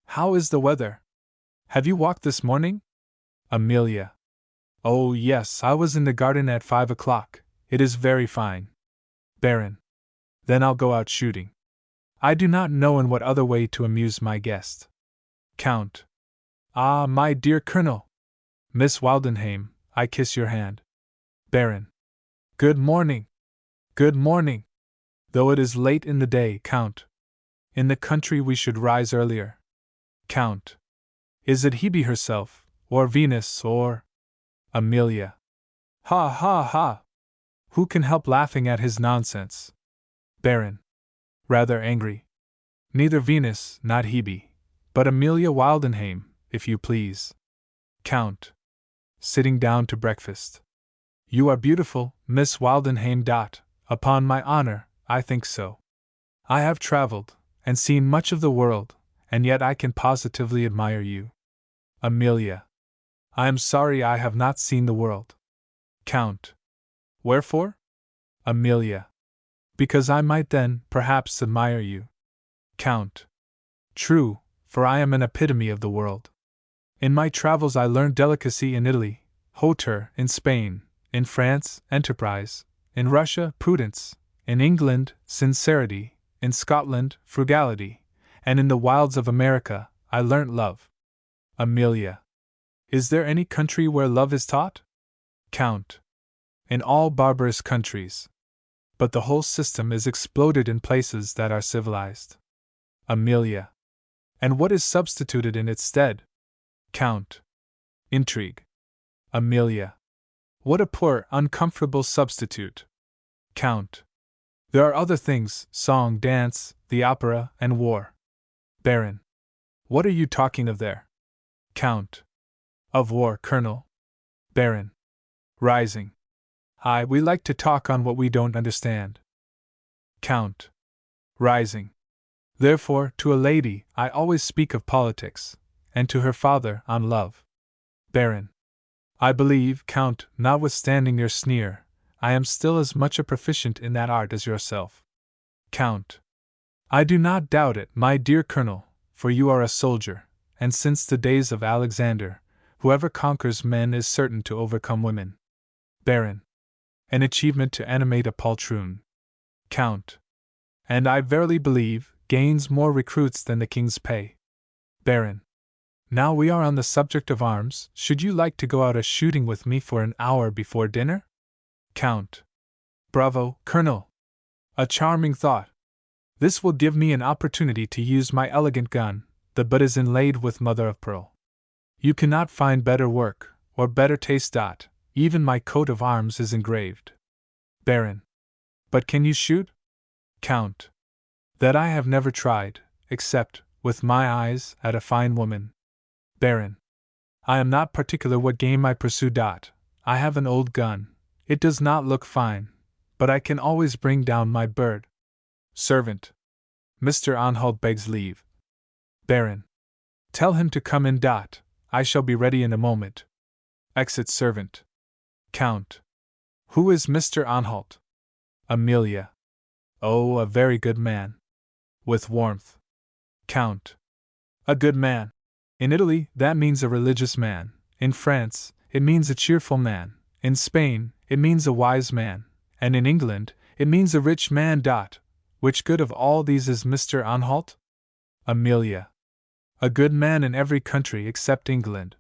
S1: How is the weather? Have you walked this morning? Amelia. Oh, yes, I was in the garden at 5 o'clock. It is very fine. Baron. Then I'll go out shooting. I do not know in what other way to amuse my guest. Count. Ah, my dear Colonel. Miss Waldenheim, I kiss your hand. Baron. Good morning. Good morning. Though it is late in the day, Count. In the country we should rise earlier. Count. Is it Hebe herself, or Venus, or... Amelia. Ha ha ha! Who can help laughing at his nonsense? Baron. Rather angry. Neither Venus, not Hebe, but Amelia Waldenheim, if you please. Count. Sitting down to breakfast. You are beautiful, Miss Waldenheim. Upon my honor, I think so. I have traveled, and seen much of the world, and yet I can positively admire you. Amelia. I am sorry I have not seen the world. Count. Wherefore? Amelia. Because I might then, perhaps, admire you. Count. True, for I am an epitome of the world. In my travels I learned delicacy in Italy, hauteur in Spain, in France, enterprise, in Russia, prudence, in England, sincerity, in Scotland, frugality, and in the wilds of America, I learnt love. Amelia. Is there any country where love is taught? Count. In all barbarous countries. But the whole system is exploded in places that are civilized. Amelia. And what is substituted in its stead? Count. Intrigue. Amelia. What a poor, uncomfortable substitute. Count. There are other things: song, dance, the opera, and war. Baron. What are you talking of there? Count. Of war, Colonel. Baron. Rising. We like to talk on what we don't understand. Count. Rising. Therefore, to a lady, I always speak of politics, and to her father, on love. Baron. I believe, Count, notwithstanding your sneer, I am still as much a proficient in that art as yourself. Count. I do not doubt it, my dear Colonel, for you are a soldier, and since the days of Alexander, whoever conquers men is certain to overcome women. Baron. An achievement to animate a poltroon. Count. And I verily believe, gains more recruits than the king's pay. Baron. Now we are on the subject of arms, should you like to go out a-shooting with me for an hour before dinner? Count. Bravo, Colonel! A charming thought. This will give me an opportunity to use my elegant gun. The butt is inlaid with mother of pearl. You cannot find better work, or better taste. Even my coat of arms is engraved. Baron. But can you shoot? Count. That I have never tried, except, with my eyes, at a fine woman. Baron. I am not particular what game I pursue. I have an old gun. It does not look fine, but I can always bring down my bird. Servant. Mr. Anhalt begs leave. Baron. Tell him to come in. I shall be ready in a moment. Exit servant. Count. Who is Mr. Anhalt? Amelia. Oh, a very good man. With warmth. Count. A good man. In Italy, that means a religious man. In France, it means a cheerful man. In Spain, it means a wise man. And in England, it means a rich man. Which good of all these is Mr. Anhalt? Amelia. A good man in every country except England.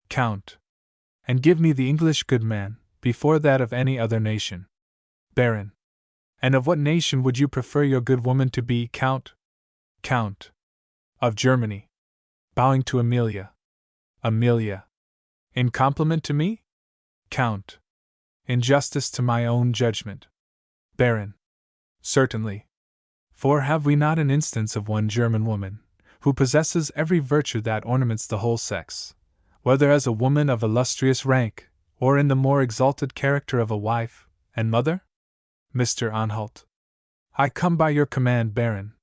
S1: Count. And give me the English good man, before that of any other nation. Baron. And of what nation would you prefer your good woman to be, Count? Count. Of Germany. Bowing to Amelia. Amelia. In compliment to me? Count. In justice to my own judgment. Baron. Certainly. For have we not an instance of one German woman, who possesses every virtue that ornaments the whole sex, whether as a woman of illustrious rank, or in the more exalted character of a wife and mother? Mr. Anhalt. I come by your command, Baron.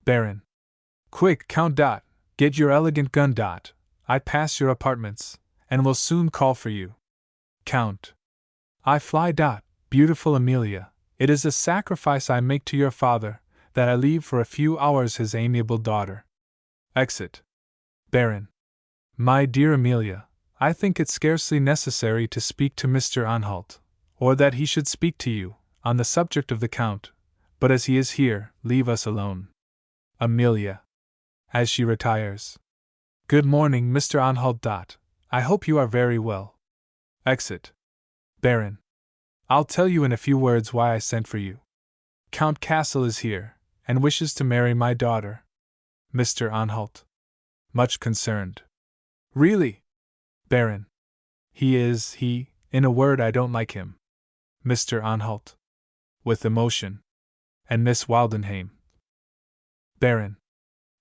S1: Baron. Quick, Count. Get your elegant gun. I pass your apartments, and will soon call for you. Count. I fly. Beautiful Amelia, it is a sacrifice I make to your father, that I leave for a few hours his amiable daughter. Exit. Baron. My dear Amelia, I think it scarcely necessary to speak to Mr. Anhalt, or that he should speak to you, on the subject of the Count, but as he is here, leave us alone. Amelia. As she retires. Good morning, Mr. Anhalt. I hope you are very well. Exit. Baron. I'll tell you in a few words why I sent for you. Count Castle is here, and wishes to marry my daughter. Mr. Anhalt. Much concerned. Really? Baron. In a word, I don't like him. Mr. Anhalt. With emotion. And Miss Waldenheim. Baron.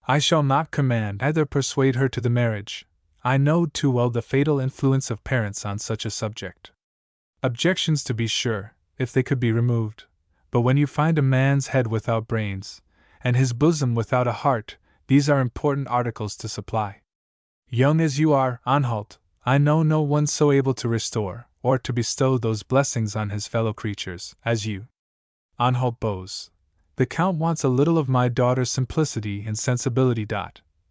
S1: I shall not command, either persuade her to the marriage. I know too well the fatal influence of parents on such a subject. Objections, to be sure, if they could be removed, but when you find a man's head without brains, and his bosom without a heart, these are important articles to supply. Young as you are, Anhalt, I know no one so able to restore, or to bestow those blessings on his fellow creatures, as you. Anhalt bows. The Count wants a little of my daughter's simplicity and sensibility.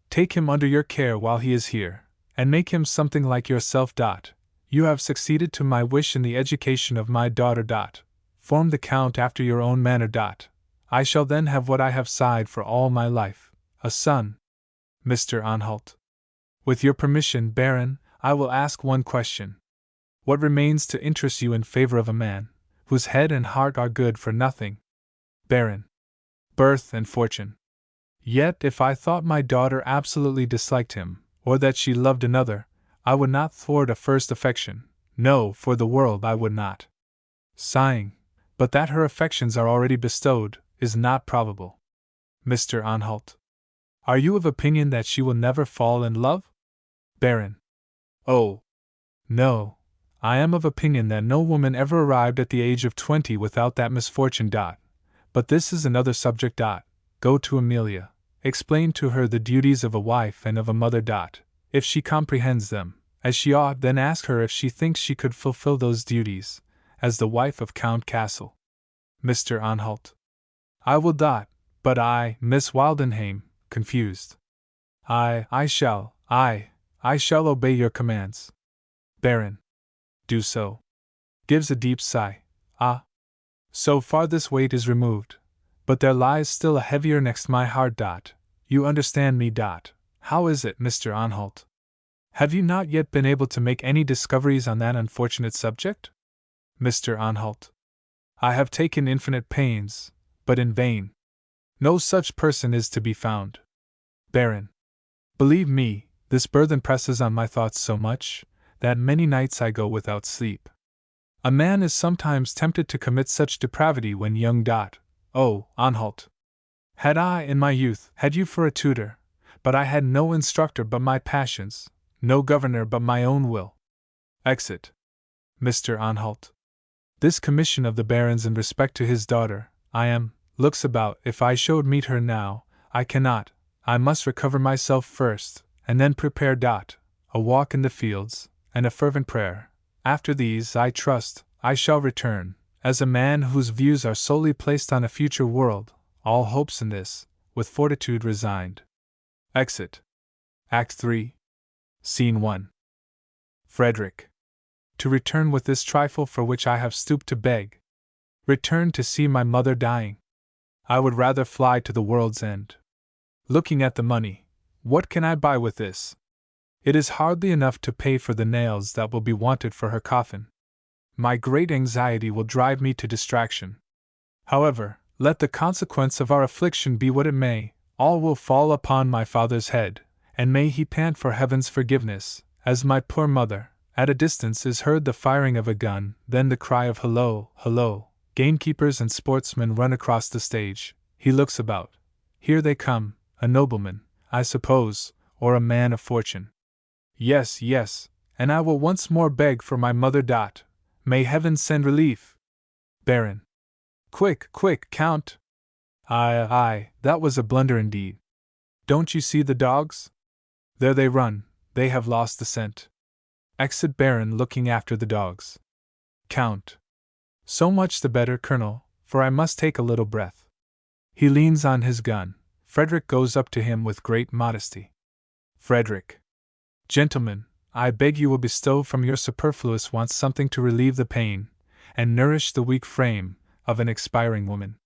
S1: Take him under your care while he is here, and make him something like yourself. You have succeeded to my wish in the education of my daughter. Form the Count after your own manner. I shall then have what I have sighed for all my life, a son. Mr. Anhalt. With your permission, Baron, I will ask one question. What remains to interest you in favor of a man, whose head and heart are good for nothing? Baron. Birth and fortune. Yet if I thought my daughter absolutely disliked him, or that she loved another, I would not thwart a first affection, No, for the world I would not. Sighing, but that her affections are already bestowed, is not probable. Mr. Anhalt. Are you of opinion that she will never fall in love? Baron. Oh. No. I am of opinion that no woman ever arrived at the age of 20 without that misfortune. But this is another subject. Go to Amelia. Explain to her the duties of a wife and of a mother. If she comprehends them, as she ought, then ask her if she thinks she could fulfill those duties, as the wife of Count Castle. Mr. Anhalt. I will. But I, Miss Wildenheim, confused. I shall obey your commands. Baron. Do so. Gives a deep sigh. Ah. So far this weight is removed, but there lies still a heavier next my heart. You understand me. How is it, Mr. Anhalt? Have you not yet been able to make any discoveries on that unfortunate subject? Mr. Anhalt. I have taken infinite pains, but in vain. No such person is to be found. Baron. Believe me, this burthen presses on my thoughts so much, that many nights I go without sleep. A man is sometimes tempted to commit such depravity when young. Oh, Anhalt! Had I, in my youth, had you for a tutor, but I had no instructor but my passions, no governor but my own will. Exit. Mr. Anhalt. This commission of the Baron's in respect to his daughter, looks about. If I should meet her now, I cannot. I must recover myself first, and then prepare. A walk in the fields, and a fervent prayer. After these, I trust, I shall return, as a man whose views are solely placed on a future world, all hopes in this, with fortitude resigned. Exit. Act 3. Scene 1. Frederick. To return with this trifle for which I have stooped to beg. Return to see my mother dying. I would rather fly to the world's end. Looking at the money, what can I buy with this? It is hardly enough to pay for the nails that will be wanted for her coffin. My great anxiety will drive me to distraction. However, let the consequence of our affliction be what it may, all will fall upon my father's head, and may he pant for heaven's forgiveness, as my poor mother, at a distance, is heard the firing of a gun, then the cry of "Hullo, hullo!" Gamekeepers and sportsmen run across the stage. He looks about. Here they come, a nobleman, I suppose, or a man of fortune. Yes, and I will once more beg for my mother. May heaven send relief. Baron. Quick, Count! Aye, that was a blunder indeed. Don't you see the dogs? There they run, they have lost the scent. Exit Baron looking after the dogs. Count. So much the better, Colonel, for I must take a little breath. He leans on his gun. Frederick goes up to him with great modesty. Frederick. Gentlemen, I beg you will bestow from your superfluous wants something to relieve the pain, and nourish the weak frame, of an expiring woman.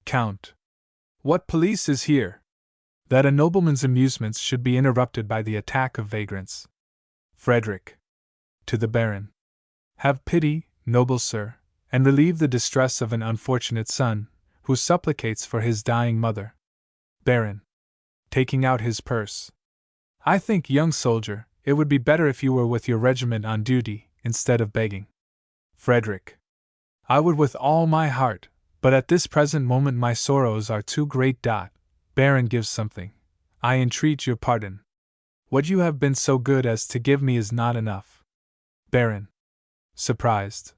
S1: Count. What police is here? That a nobleman's amusements should be interrupted by the attack of vagrants. Frederick. To the Baron. Have pity, noble sir, and relieve the distress of an unfortunate son, who supplicates for his dying mother. Baron. Taking out his purse. I think, young soldier, it would be better if you were with your regiment on duty, instead of begging. Frederick. I would with all my heart, but at this present moment my sorrows are too great. Baron gives something. I entreat your pardon. What you have been so good as to give me is not enough. Baron. Surprised.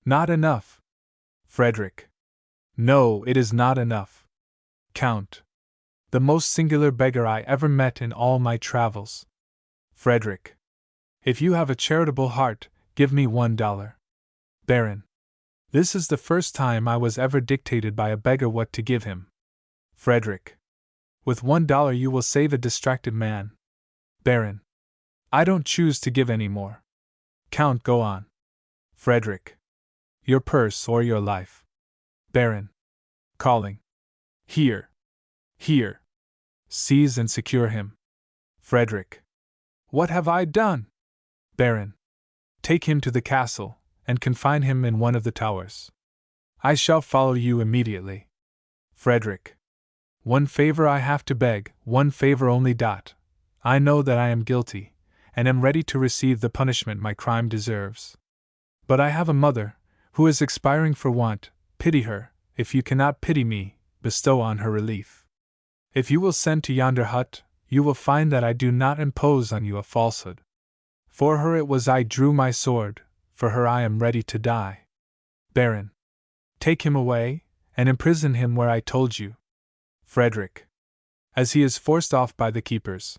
S1: Not enough. Frederick. No, it is not enough. Count. The most singular beggar I ever met in all my travels. Frederick. If you have a charitable heart, give me $1. Baron. This is the first time I was ever dictated by a beggar what to give him. Frederick. With $1 you will save a distracted man. Baron. I don't choose to give any more. Count, go on. Frederick. Your purse or your life. Baron. Calling. Here. Seize and secure him. Frederick. What have I done? Baron. Take him to the castle, and confine him in one of the towers. I shall follow you immediately. Frederick. One favor I have to beg, one favor only. I know that I am guilty, and am ready to receive the punishment my crime deserves. But I have a mother, who is expiring for want. Pity her. If you cannot pity me, bestow on her relief. If you will send to yonder hut, you will find that I do not impose on you a falsehood. For her it was I drew my sword, for her I am ready to die. Baron, take him away, and imprison him where I told you. Frederick, as he is forced off by the keepers.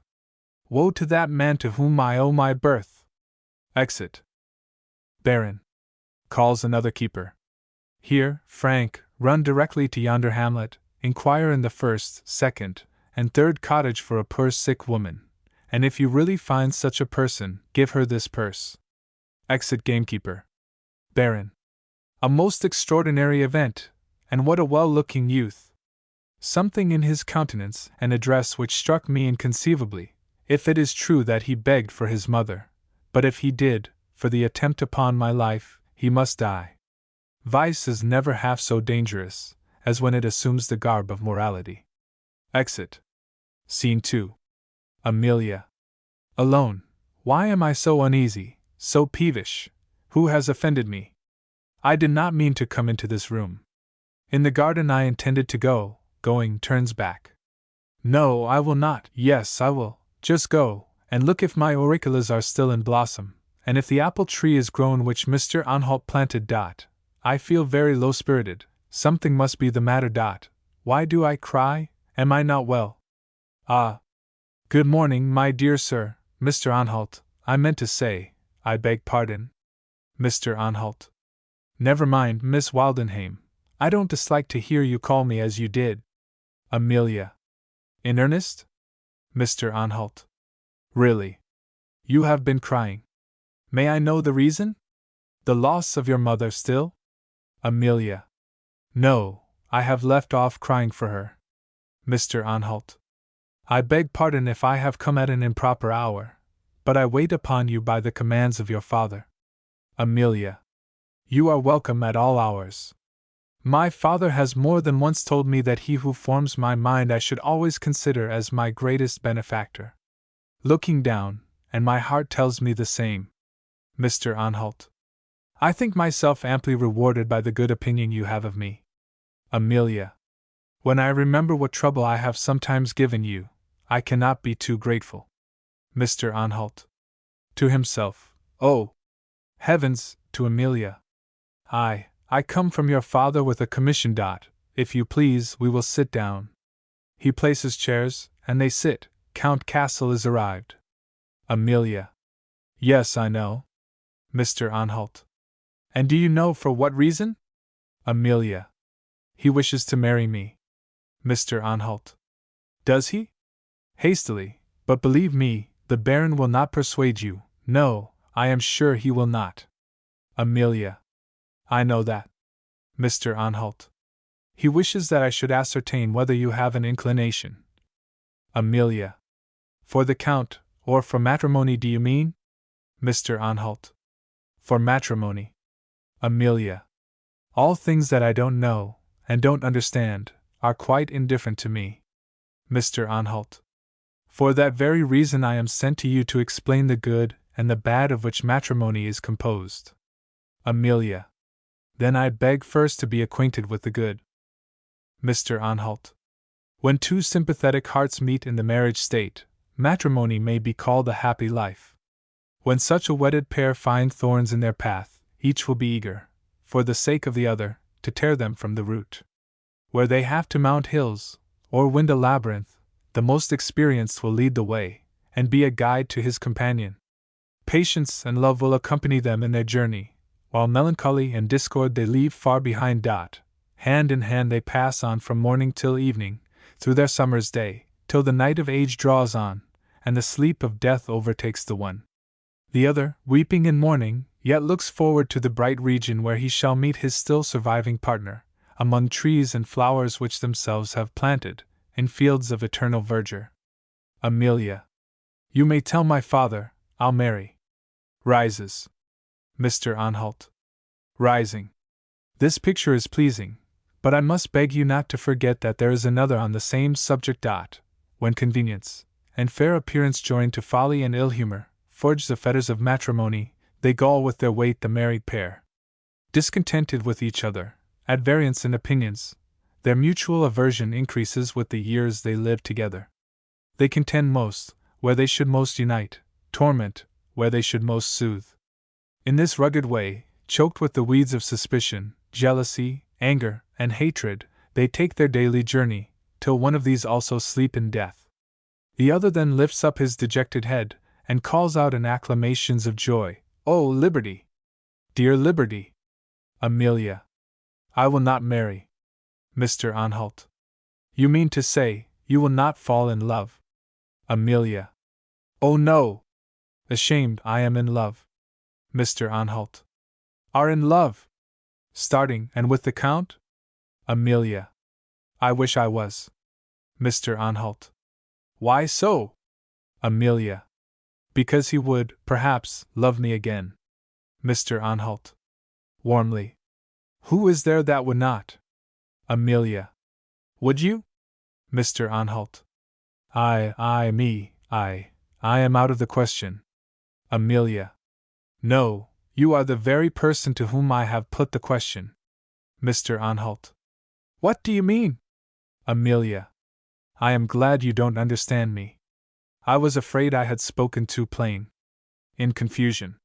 S1: Woe to that man to whom I owe my birth! Exit. Baron, calls another keeper. Here, Frank, run directly to yonder hamlet, inquire in the first, second, and third cottage for a poor sick woman, and if you really find such a person, give her this purse. Exit gamekeeper. Baron, a most extraordinary event, and what a well-looking youth! Something in his countenance and address which struck me inconceivably, if it is true that he begged for his mother, but if he did, for the attempt upon my life, he must die. Vice is never half so dangerous as when it assumes the garb of morality. Exit. Scene 2. Amelia. Alone. Why am I so uneasy, so peevish? Who has offended me? I did not mean to come into this room. In the garden I intended to go, going turns back. No, I will not. Yes, I will. Just go, and look if my auriculas are still in blossom, and if the apple tree is grown which Mr. Anhalt planted. I feel very low-spirited. Something must be the matter. Why do I cry? Am I not well? Ah. Good morning, my dear sir, Mr. Anhalt. I meant to say, I beg pardon. Mr. Anhalt. Never mind, Miss Waldenheim. I don't dislike to hear you call me as you did. Amelia. In earnest? Mr. Anhalt. Really? You have been crying. May I know the reason? The loss of your mother still? Amelia. No, I have left off crying for her. Mr. Anhalt. I beg pardon if I have come at an improper hour, but I wait upon you by the commands of your father. Amelia. You are welcome at all hours. My father has more than once told me that he who forms my mind I should always consider as my greatest benefactor. Looking down, and my heart tells me the same. Mr. Anhalt. I think myself amply rewarded by the good opinion you have of me. Amelia. When I remember what trouble I have sometimes given you, I cannot be too grateful. Mr. Anhalt. To himself. Oh! Heavens, to Amelia. I come from your father with a commission. If you please, we will sit down. He places chairs, and they sit. Count Castle is arrived. Amelia. Yes, I know. Mr. Anhalt. And do you know for what reason? Amelia. He wishes to marry me. Mr. Anhalt. Does he? Hastily, but believe me, the Baron will not persuade you. No, I am sure he will not. Amelia. I know that. Mr. Anhalt. He wishes that I should ascertain whether you have an inclination. Amelia. For the Count, or for matrimony, do you mean? Mr. Anhalt. For matrimony. Amelia. All things that I don't know, and don't understand, are quite indifferent to me. Mr. Anhalt. For that very reason I am sent to you to explain the good and the bad of which matrimony is composed. Amelia. Then I beg first to be acquainted with the good. Mr. Anhalt. When two sympathetic hearts meet in the marriage state, matrimony may be called a happy life. When such a wedded pair find thorns in their path, each will be eager, for the sake of the other, to tear them from the root. Where they have to mount hills, or wind a labyrinth, the most experienced will lead the way, and be a guide to his companion. Patience and love will accompany them in their journey, while melancholy and discord they leave far behind. Hand in hand they pass on from morning till evening, through their summer's day, till the night of age draws on, and the sleep of death overtakes the one. The other, weeping in mourning, yet looks forward to the bright region where he shall meet his still surviving partner, among trees and flowers which themselves have planted, in fields of eternal verdure. Amelia. You may tell my father, I'll marry. Rises. Mr. Anhalt. Rising. This picture is pleasing, but I must beg you not to forget that there is another on the same subject. When convenience and fair appearance joined to folly and ill humor forge the fetters of matrimony, they gall with their weight the married pair. Discontented with each other, at variance in opinions, their mutual aversion increases with the years they live together. They contend most, where they should most unite, torment, where they should most soothe. In this rugged way, choked with the weeds of suspicion, jealousy, anger, and hatred, they take their daily journey, till one of these also sleep in death. The other then lifts up his dejected head, and calls out in acclamations of joy, "O liberty! Dear liberty! Amelia! I will not marry." Mr. Anhalt. You mean to say, you will not fall in love? Amelia. Oh no! Ashamed I am in love. Mr. Anhalt. Are in love? Starting, and with the Count? Amelia. I wish I was. Mr. Anhalt. Why so? Amelia. Because he would, perhaps, love me again. Mr. Anhalt. Warmly. Who is there that would not? Amelia. Would you? Mr. Anhalt. I am out of the question. Amelia. No, you are the very person to whom I have put the question. Mr. Anhalt. What do you mean? Amelia. I am glad you don't understand me. I was afraid I had spoken too plain. In confusion.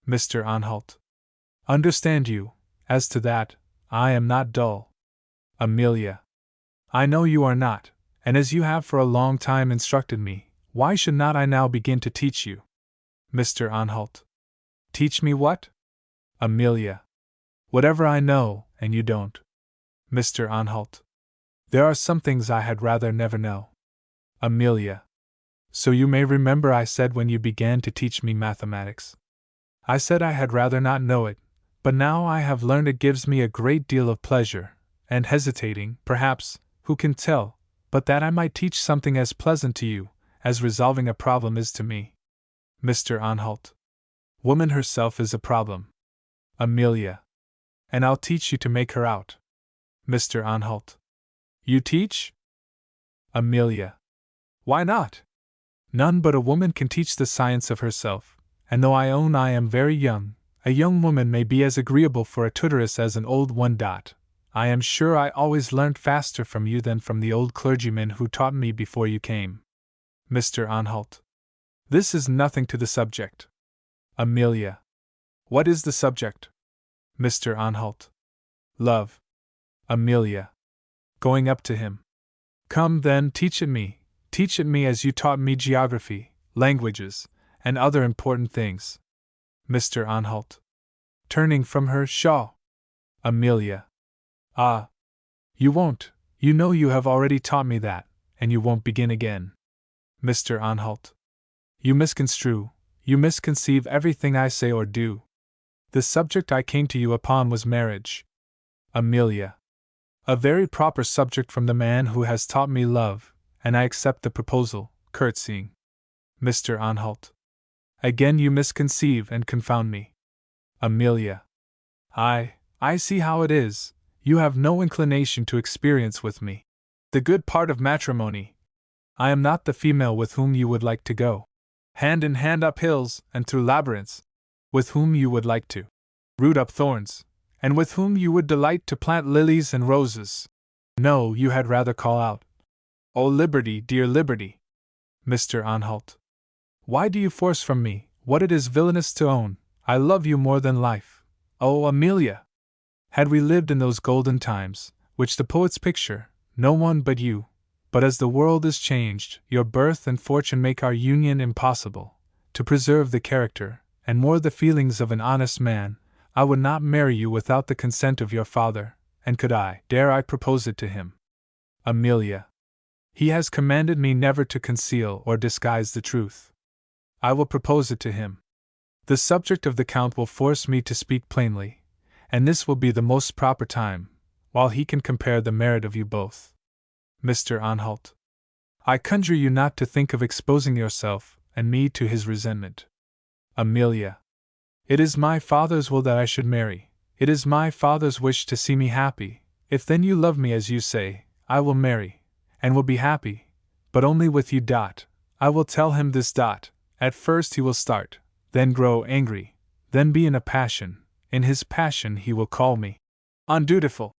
S1: Mr. Anhalt. Understand you, as to that, I am not dull. Amelia. I know you are not, and as you have for a long time instructed me, why should not I now begin to teach you? Mr. Anhalt. Teach me what? Amelia. Whatever I know, and you don't. Mr. Anhalt. There are some things I had rather never know. Amelia. So you may remember I said when you began to teach me mathematics. I said I had rather not know it, but now I have learned it gives me a great deal of pleasure, and hesitating, perhaps, who can tell, but that I might teach something as pleasant to you, as resolving a problem is to me. Mr. Anhalt. Woman herself is a problem. Amelia. And I'll teach you to make her out. Mr. Anhalt. You teach? Amelia. Why not? None but a woman can teach the science of herself, and though I own I am very young, a young woman may be as agreeable for a tutoress as an old one. I am sure I always learnt faster from you than from the old clergyman who taught me before you came. Mr. Anhalt. This is nothing to the subject. Amelia. What is the subject? Mr. Anhalt. Love. Amelia. Going up to him. Come then, teach it me as you taught me geography, languages, and other important things. Mr. Anhalt. Turning from her, Shaw. Amelia. Ah. You won't, you know you have already taught me that, and you won't begin again. Mr. Anhalt. You misconstrue, you misconceive everything I say or do. The subject I came to you upon was marriage. Amelia. A very proper subject from the man who has taught me love, and I accept the proposal, curtsying. Mr. Anhalt. Again you misconceive and confound me. Amelia. I see how it is, you have no inclination to experience with me. The good part of matrimony. I am not the female with whom you would like to go hand in hand up hills and through labyrinths, with whom you would like to root up thorns, and with whom you would delight to plant lilies and roses. No, you had rather call out, "O liberty, dear liberty!" Mr. Anhalt. Why do you force from me what it is villainous to own? I love you more than life. Oh, Amelia! Had we lived in those golden times, which the poets picture, no one but you, but as the world is changed, your birth and fortune make our union impossible. To preserve the character, and more the feelings of an honest man, I would not marry you without the consent of your father, and could I, dare I propose it to him. Amelia. He has commanded me never to conceal or disguise the truth. I will propose it to him. The subject of the Count will force me to speak plainly, and this will be the most proper time, while he can compare the merit of you both. Mr. Anhalt. I conjure you not to think of exposing yourself and me to his resentment. Amelia. It is my father's will that I should marry. It is my father's wish to see me happy. If then you love me as you say, I will marry, and will be happy, but only with you. I will tell him this. At first he will start, then grow angry, then be in a passion. In his passion he will call me undutiful.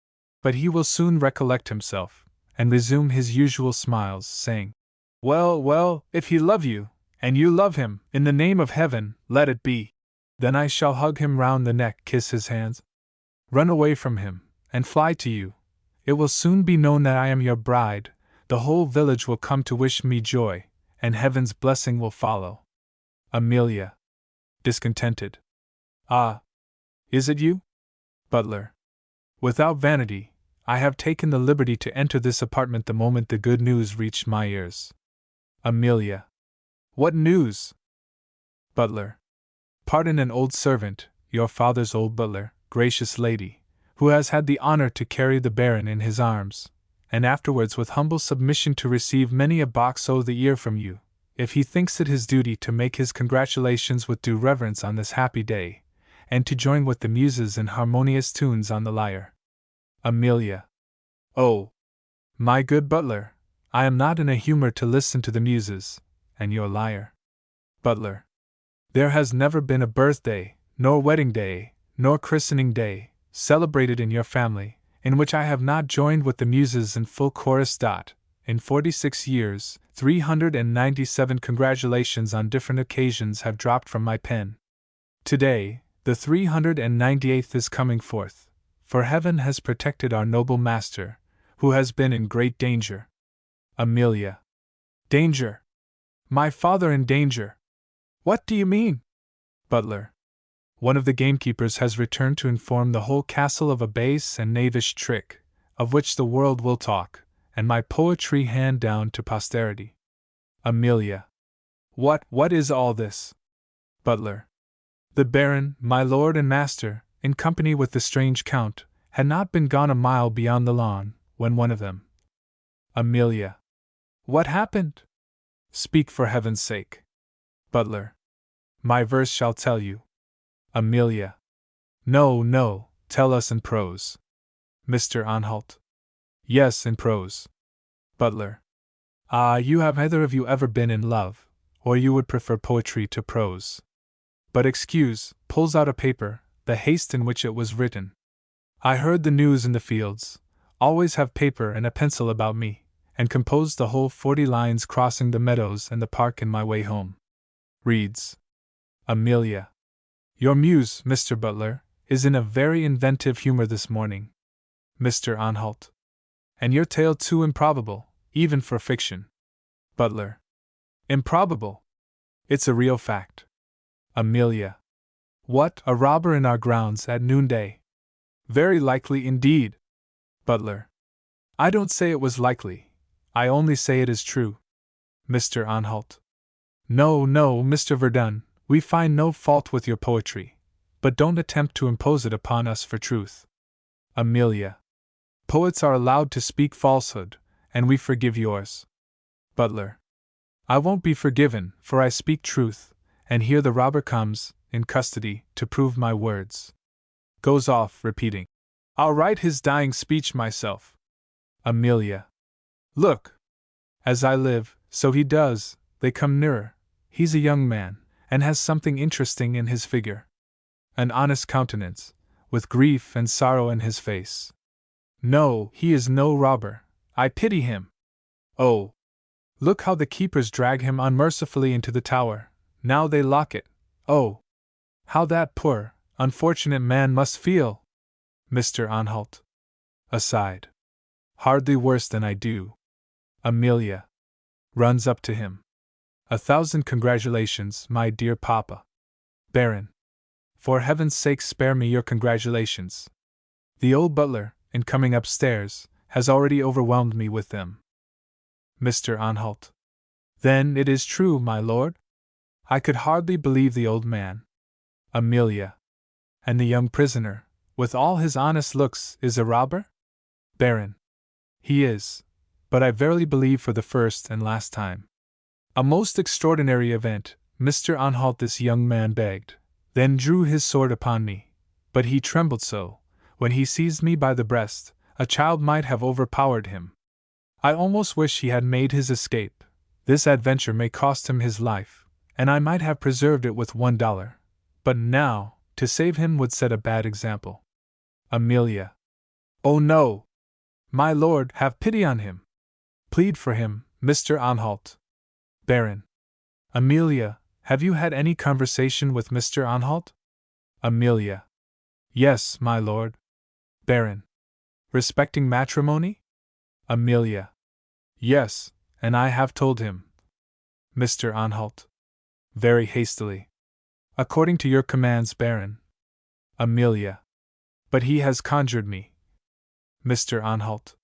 S1: But he will soon recollect himself, and resume his usual smiles, saying, Well, well, if he love you, and you love him, in the name of heaven, let it be. Then I shall hug him round the neck, kiss his hands, run away from him, and fly to you. It will soon be known that I am your bride, the whole village will come to wish me joy, and heaven's blessing will follow. Amelia. Discontented. Ah! Is it you? Butler. Without vanity, I have taken the liberty to enter this apartment the moment the good news reached my ears. Amelia. What news? Butler. Pardon an old servant, your father's old butler, gracious lady, who has had the honor to carry the Baron in his arms, and afterwards with humble submission to receive many a box o' the ear from you, if he thinks it his duty to make his congratulations with due reverence on this happy day, and to join with the muses in harmonious tunes on the lyre. Amelia. Oh, my good butler, I am not in a humor to listen to the muses, and your lyre. Butler. There has never been a birthday, nor wedding day, nor christening day, celebrated in your family, in which I have not joined with the muses in full chorus. In 46 years, 397 congratulations on different occasions have dropped from my pen. Today, the 398th is coming forth, for heaven has protected our noble master, who has been in great danger. Amelia. Danger? My father in danger? What do you mean? Butler. One of the gamekeepers has returned to inform the whole castle of a base and knavish trick, of which the world will talk, and my poetry hand down to posterity. Amelia. What is all this? Butler. The Baron, my lord and master, in company with the strange count, had not been gone a mile beyond the lawn, when one of them. Amelia. What happened? Speak for heaven's sake. Butler. My verse shall tell you. Amelia. No, tell us in prose. Mr. Anhalt. Yes, in prose. Butler. Ah, you have either of you ever been in love, or you would prefer poetry to prose. But excuse, pulls out a paper, the haste in which it was written. I heard the news in the fields, always have paper and a pencil about me, and composed the whole 40 lines crossing the meadows and the park in my way home. Reads. Amelia. Your muse, Mr. Butler, is in a very inventive humor this morning. Mr. Anhalt. And your tale too improbable, even for fiction. Butler. Improbable? It's a real fact. Amelia. What, a robber in our grounds at noonday? Very likely indeed. Butler. I don't say it was likely, I only say it is true. Mr. Anhalt. No, Mr. Verdun, we find no fault with your poetry, but don't attempt to impose it upon us for truth. Amelia. Poets are allowed to speak falsehood, and we forgive yours. Butler. I won't be forgiven, for I speak truth, and here the robber comes, in custody, to prove my words. Goes off, repeating, I'll write his dying speech myself. Amelia. Look! As I live, so he does. They come nearer. He's a young man, and has something interesting in his figure. An honest countenance, with grief and sorrow in his face. No, he is no robber. I pity him. Oh! Look how the keepers drag him unmercifully into the tower. Now they lock it. Oh! How that poor, unfortunate man must feel! Mr. Anhalt. Aside. Hardly worse than I do. Amelia. Runs up to him. 1,000 congratulations, my dear papa. Baron. For heaven's sake spare me your congratulations. The old butler, in coming upstairs, has already overwhelmed me with them. Mr. Anhalt. Then it is true, my lord? I could hardly believe the old man. Amelia. And the young prisoner, with all his honest looks, is a robber? Baron. He is, but I verily believe for the first and last time. A most extraordinary event, Mr. Anhalt, this young man begged, then drew his sword upon me, but he trembled so, when he seized me by the breast, a child might have overpowered him. I almost wish he had made his escape. This adventure may cost him his life, and I might have preserved it with $1. But now, To save him would set a bad example. Amelia. Oh no! My lord, have pity on him! Plead for him, Mr. Anhalt. Baron. Amelia, have you had any conversation with Mr. Anhalt? Amelia. Yes, my lord. Baron. Respecting matrimony? Amelia. Yes, and I have told him. Mr. Anhalt. Very hastily. According to your commands, Baron. Amelia. But he has conjured me. Mr. Anhalt.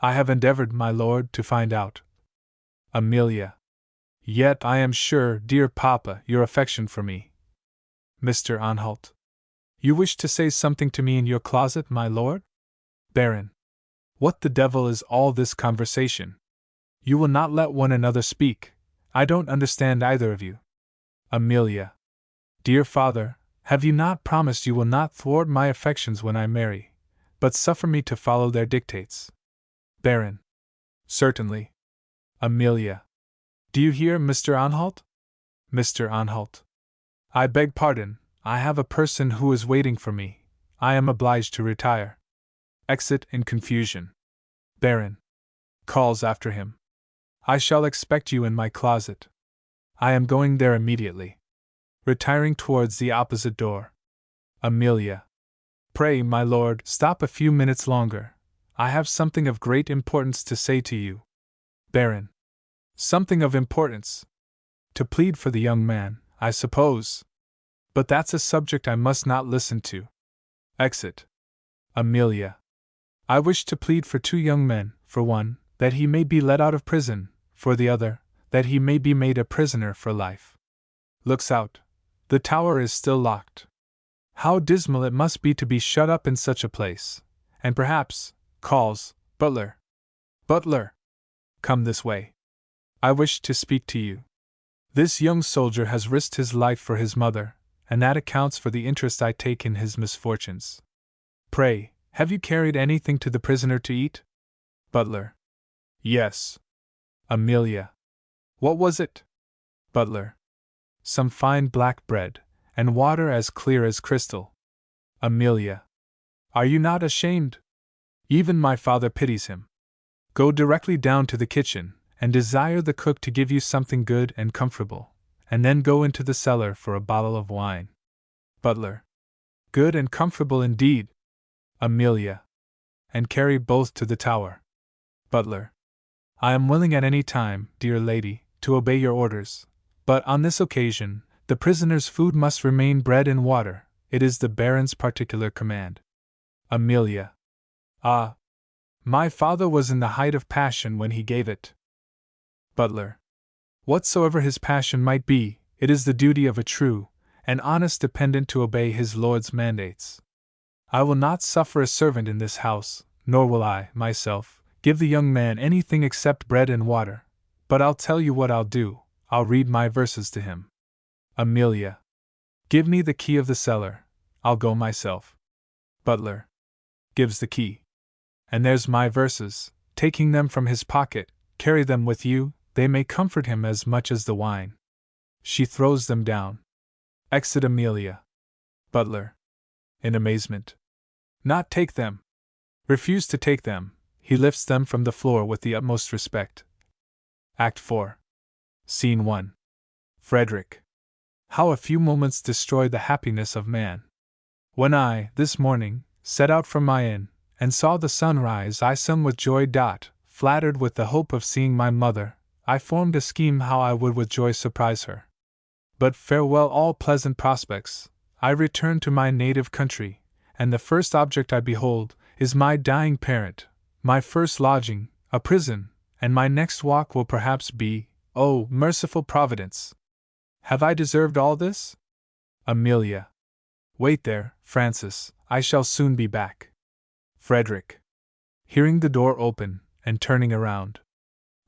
S1: I have endeavored, my lord, to find out. Amelia. Yet I am sure, dear papa, your affection for me. Mr. Anhalt. You wish to say something to me in your closet, my lord? Baron. What the devil is all this conversation? You will not let one another speak. I don't understand either of you. Amelia. Dear father, have you not promised you will not thwart my affections when I marry, but suffer me to follow their dictates? Baron. Certainly. Amelia. Do you hear, Mr. Anhalt? Mr. Anhalt. I beg pardon, I have a person who is waiting for me. I am obliged to retire. Exit in confusion. Baron. Calls after him. I shall expect you in my closet. I am going there immediately. Retiring towards the opposite door. Amelia. Pray, my lord, stop a few minutes longer. I have something of great importance to say to you. Baron. Something of importance. To plead for the young man, I suppose. But that's a subject I must not listen to. Exit. Amelia. I wish to plead for two young men, for one, that he may be let out of prison, for the other, that he may be made a prisoner for life. Looks out. The tower is still locked. How dismal it must be to be shut up in such a place, and perhaps, calls, Butler. Butler! Come this way. I wish to speak to you. This young soldier has risked his life for his mother, and that accounts for the interest I take in his misfortunes. Pray, have you carried anything to the prisoner to eat? Butler. Yes. Amelia. What was it? Butler. Some fine black bread, and water as clear as crystal. Amelia. Are you not ashamed? Even my father pities him. Go directly down to the kitchen, and desire the cook to give you something good and comfortable, and then go into the cellar for a bottle of wine. Butler. Good and comfortable indeed. Amelia. And carry both to the tower. Butler. I am willing at any time, dear lady, to obey your orders, but on this occasion, the prisoner's food must remain bread and water. It is the Baron's particular command. Amelia. Ah! My father was in the height of passion when he gave it. Butler. Whatsoever his passion might be, it is the duty of a true and honest dependent to obey his lord's mandates. I will not suffer a servant in this house, nor will I, myself, give the young man anything except bread and water, but I'll tell you what I'll do, I'll read my verses to him. Amelia. Give me the key of the cellar, I'll go myself. Butler. Gives the key. And there's my verses, taking them from his pocket, carry them with you, they may comfort him as much as the wine. She throws them down. Exit Amelia. Butler. In amazement. Not take them. Refuse to take them. He lifts them from the floor with the utmost respect. Act 4. Scene 1. Frederick. How a few moments destroy the happiness of man. When I, this morning, set out from my inn, and saw the sun rise, I sung with joy. Flattered with the hope of seeing my mother, I formed a scheme how I would with joy surprise her. But farewell all pleasant prospects, I return to my native country, and the first object I behold is my dying parent, my first lodging, a prison, and my next walk will perhaps be, oh, merciful Providence! Have I deserved all this? Amelia. Wait there, Francis, I shall soon be back. Frederick. Hearing the door open, and turning around.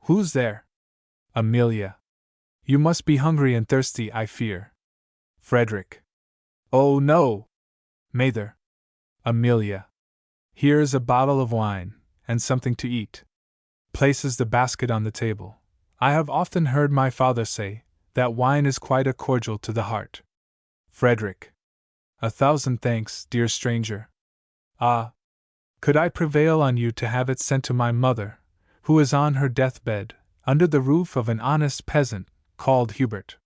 S1: Who's there? Amelia. You must be hungry and thirsty, I fear. Frederick. Oh no! Mather. Amelia. Here is a bottle of wine, and something to eat. Places the basket on the table. I have often heard my father say that wine is quite a cordial to the heart. Frederick. 1,000 thanks, dear stranger. Ah! Could I prevail on you to have it sent to my mother, who is on her deathbed, under the roof of an honest peasant, called Hubert.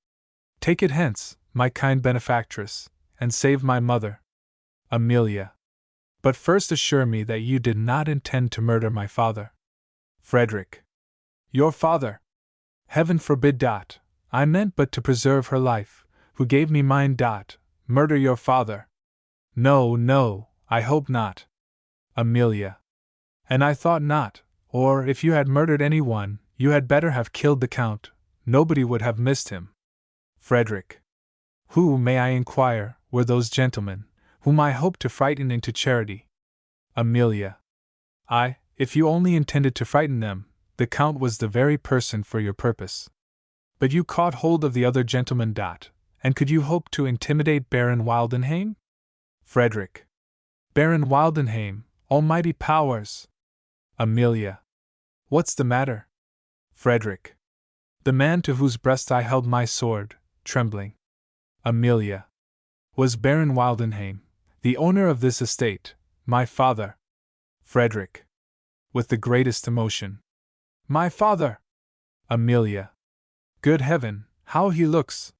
S1: Take it hence, my kind benefactress, and save my mother. Amelia. But first assure me that you did not intend to murder my father. Frederick. Your father? Heaven forbid. I meant but to preserve her life, who gave me mine. Murder your father? No, no, I hope not. Amelia. And I thought not, or if you had murdered any one, you had better have killed the Count, nobody would have missed him. Frederick. Who, may I inquire, were those gentlemen, whom I hoped to frighten into charity? Amelia. If you only intended to frighten them, the Count was the very person for your purpose. But you caught hold of the other gentleman. And could you hope to intimidate Baron Wildenheim? Frederick. Baron Wildenheim, almighty powers! Amelia. What's the matter? Frederick. The man to whose breast I held my sword, trembling. Amelia. Was Baron Wildenheim, the owner of this estate, my father? Frederick. With the greatest emotion. My father! Amelia. Good heaven, how he looks!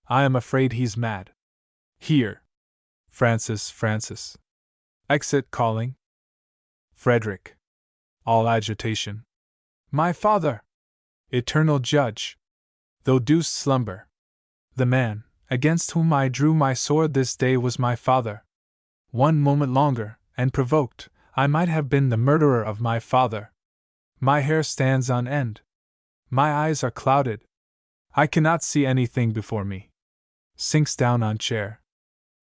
S1: I am afraid he's mad. Here. Francis. Exit calling. Frederick. All agitation. My father! Eternal Judge! Though deuced slumber. The man, against whom I drew my sword this day, was my father. One moment longer, and provoked, I might have been the murderer of my father. My hair stands on end. My eyes are clouded. I cannot see anything before me. Sinks down on chair.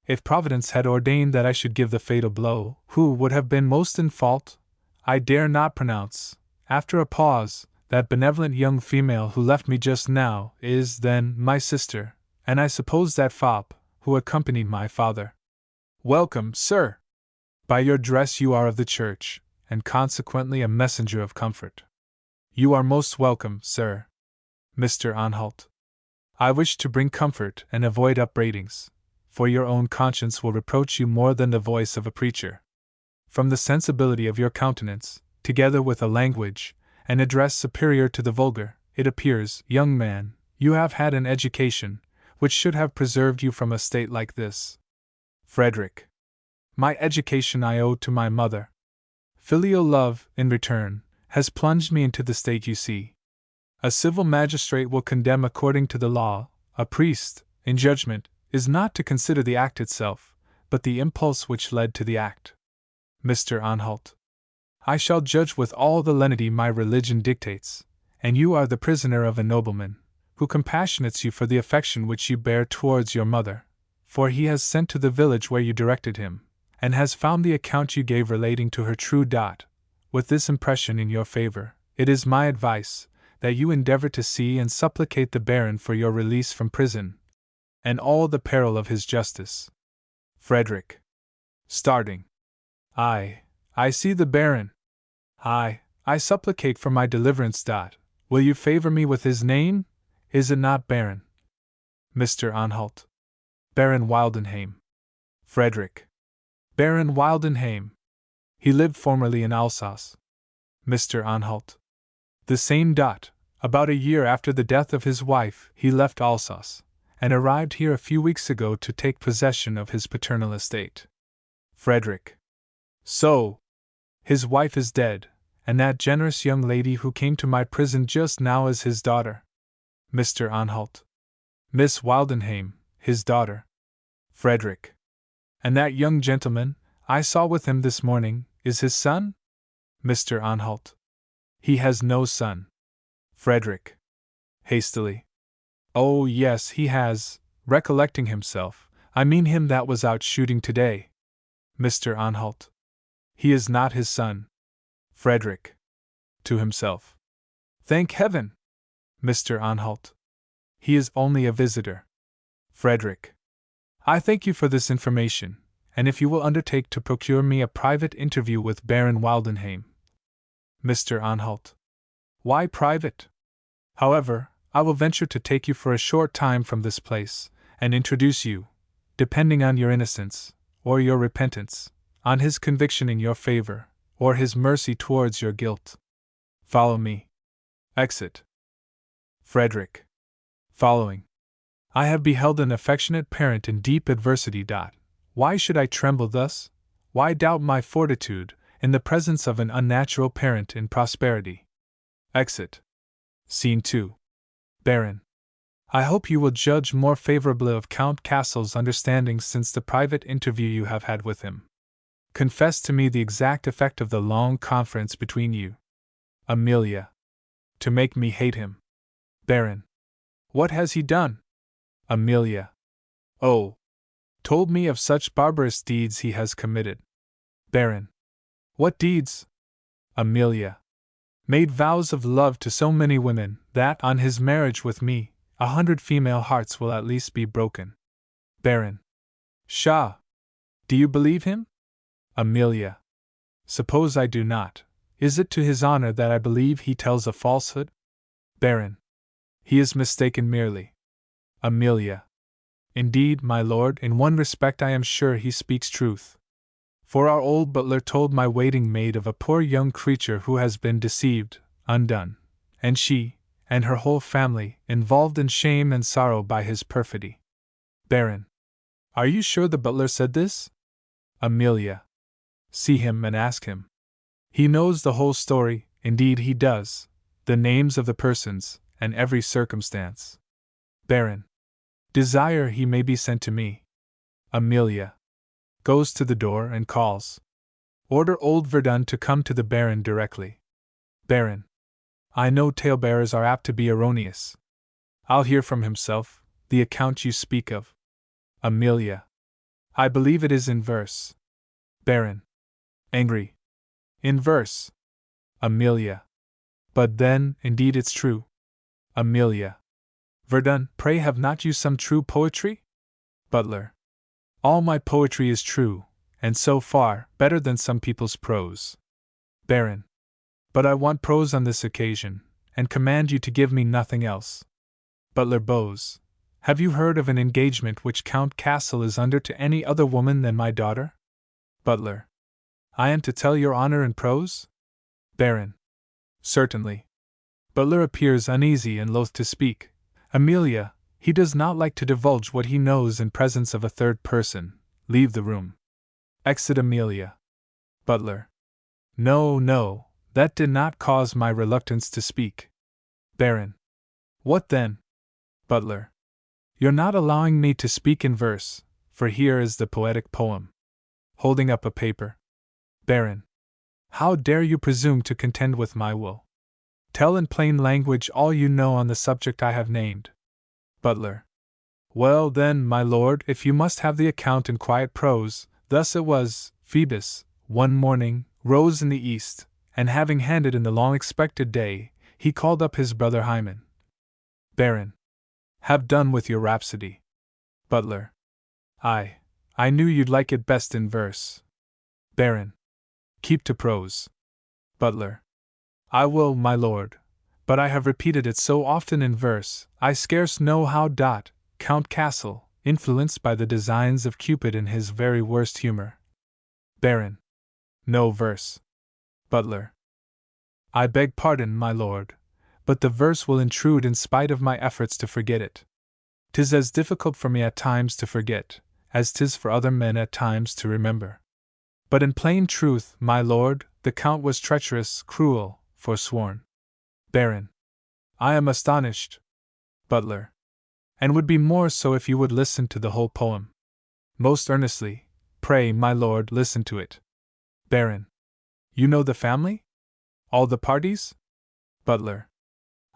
S1: If Providence had ordained that I should give the fatal blow, who would have been most in fault? I dare not pronounce. After a pause, that benevolent young female who left me just now is, then, my sister, and I suppose that fop, who accompanied my father. Welcome, sir! By your dress you are of the church, and consequently a messenger of comfort. You are most welcome, sir. Mr. Anhalt. I wish to bring comfort and avoid upbraidings, for your own conscience will reproach you more than the voice of a preacher. From the sensibility of your countenance, together with a language and address superior to the vulgar, it appears, young man, you have had an education which should have preserved you from a state like this. Frederick. My education I owe to my mother. Filial love, in return, has plunged me into the state you see. A civil magistrate will condemn according to the law. A priest, in judgment, is not to consider the act itself, but the impulse which led to the act. Mr. Anhalt. I shall judge with all the lenity my religion dictates, and you are the prisoner of a nobleman, who compassionates you for the affection which you bear towards your mother, for he has sent to the village where you directed him, and has found the account you gave relating to her true. With this impression in your favor, it is my advice that you endeavor to see and supplicate the Baron for your release from prison, and all the peril of his justice. Frederick. Starting. I see the Baron. I supplicate for my deliverance. Will you favor me with his name? Is it not Baron? Mr. Anhalt. Baron Wildenheim. Frederick. Baron Wildenheim. He lived formerly in Alsace. Mr. Anhalt. The same. About a year after the death of his wife, he left Alsace, and arrived here a few weeks ago to take possession of his paternal estate. Frederick. So, his wife is dead, and that generous young lady who came to my prison just now is his daughter. Mr. Anhalt. Miss Wildenheim, his daughter. Frederick. And that young gentleman, I saw with him this morning, is his son? Mr. Anhalt. He has no son. Frederick. Hastily. Oh, yes, he has, recollecting himself, I mean him that was out shooting today. Mr. Anhalt. He is not his son. Frederick. To himself. Thank heaven! Mr. Anhalt. He is only a visitor. Frederick. I thank you for this information, and if you will undertake to procure me a private interview with Baron Wildenheim. Mr. Anhalt. Why private? However, I will venture to take you for a short time from this place, and introduce you, depending on your innocence, or your repentance, on his conviction in your favor, or his mercy towards your guilt. Follow me. Exit. Frederick. Following. I have beheld an affectionate parent in deep adversity. Why should I tremble thus? Why doubt my fortitude in the presence of an unnatural parent in prosperity? Exit. Scene 2. Baron. I hope you will judge more favorably of Count Castle's understanding since the private interview you have had with him. Confess to me the exact effect of the long conference between you. Amelia. To make me hate him. Baron. What has he done? Amelia. Oh. Told me of such barbarous deeds he has committed. Baron. What deeds? Amelia. Made vows of love to so many women that, on his marriage with me, 100 female hearts will at least be broken. Baron. Pshaw! Do you believe him? Amelia. Suppose I do not. Is it to his honor that I believe he tells a falsehood? Baron. He is mistaken merely. Amelia. Indeed, my lord, in one respect I am sure he speaks truth. For our old butler told my waiting maid of a poor young creature who has been deceived, undone, and she, and her whole family, involved in shame and sorrow by his perfidy. Baron. Are you sure the butler said this? Amelia. See him and ask him. He knows the whole story, indeed he does, the names of the persons, and every circumstance. Baron. Desire he may be sent to me. Amelia. Goes to the door and calls. Order old Verdun to come to the Baron directly. Baron. I know talebearers are apt to be erroneous. I'll hear from himself the account you speak of. Amelia. I believe it is in verse. Baron. Angry. In verse. Amelia. But then, indeed it's true. Amelia. Verdun, pray have not you some true poetry? Butler. All my poetry is true, and so far, better than some people's prose. Baron. But I want prose on this occasion, and command you to give me nothing else. Butler Bose. Have you heard of an engagement which Count Castle is under to any other woman than my daughter? Butler. I am to tell your honor in prose? Baron. Certainly. Butler appears uneasy and loath to speak. Amelia, he does not like to divulge what he knows in presence of a third person. Leave the room. Exit Amelia. Butler. No, no, that did not cause my reluctance to speak. Baron. What then? Butler. You're not allowing me to speak in verse, for here is the poetic poem. Holding up a paper. Baron. How dare you presume to contend with my will? Tell in plain language all you know on the subject I have named. Butler. Well then, my lord, if you must have the account in quiet prose, thus it was, Phoebus, one morning, rose in the east, and having handed in the long-expected day, he called up his brother Hymen. Baron. Have done with your rhapsody. Butler. I knew you'd like it best in verse. Baron. Keep to prose. Butler. I will, my lord, but I have repeated it so often in verse, I scarce know how. Count Castle, influenced by the designs of Cupid in his very worst humor. Baron. No verse. Butler. I beg pardon, my lord, but the verse will intrude in spite of my efforts to forget it. 'Tis as difficult for me at times to forget, as 'tis for other men at times to remember. But in plain truth, my lord, the Count was treacherous, cruel, forsworn. Baron. I am astonished. Butler. And would be more so if you would listen to the whole poem. Most earnestly, pray, my lord, listen to it. Baron. You know the family? All the parties? Butler.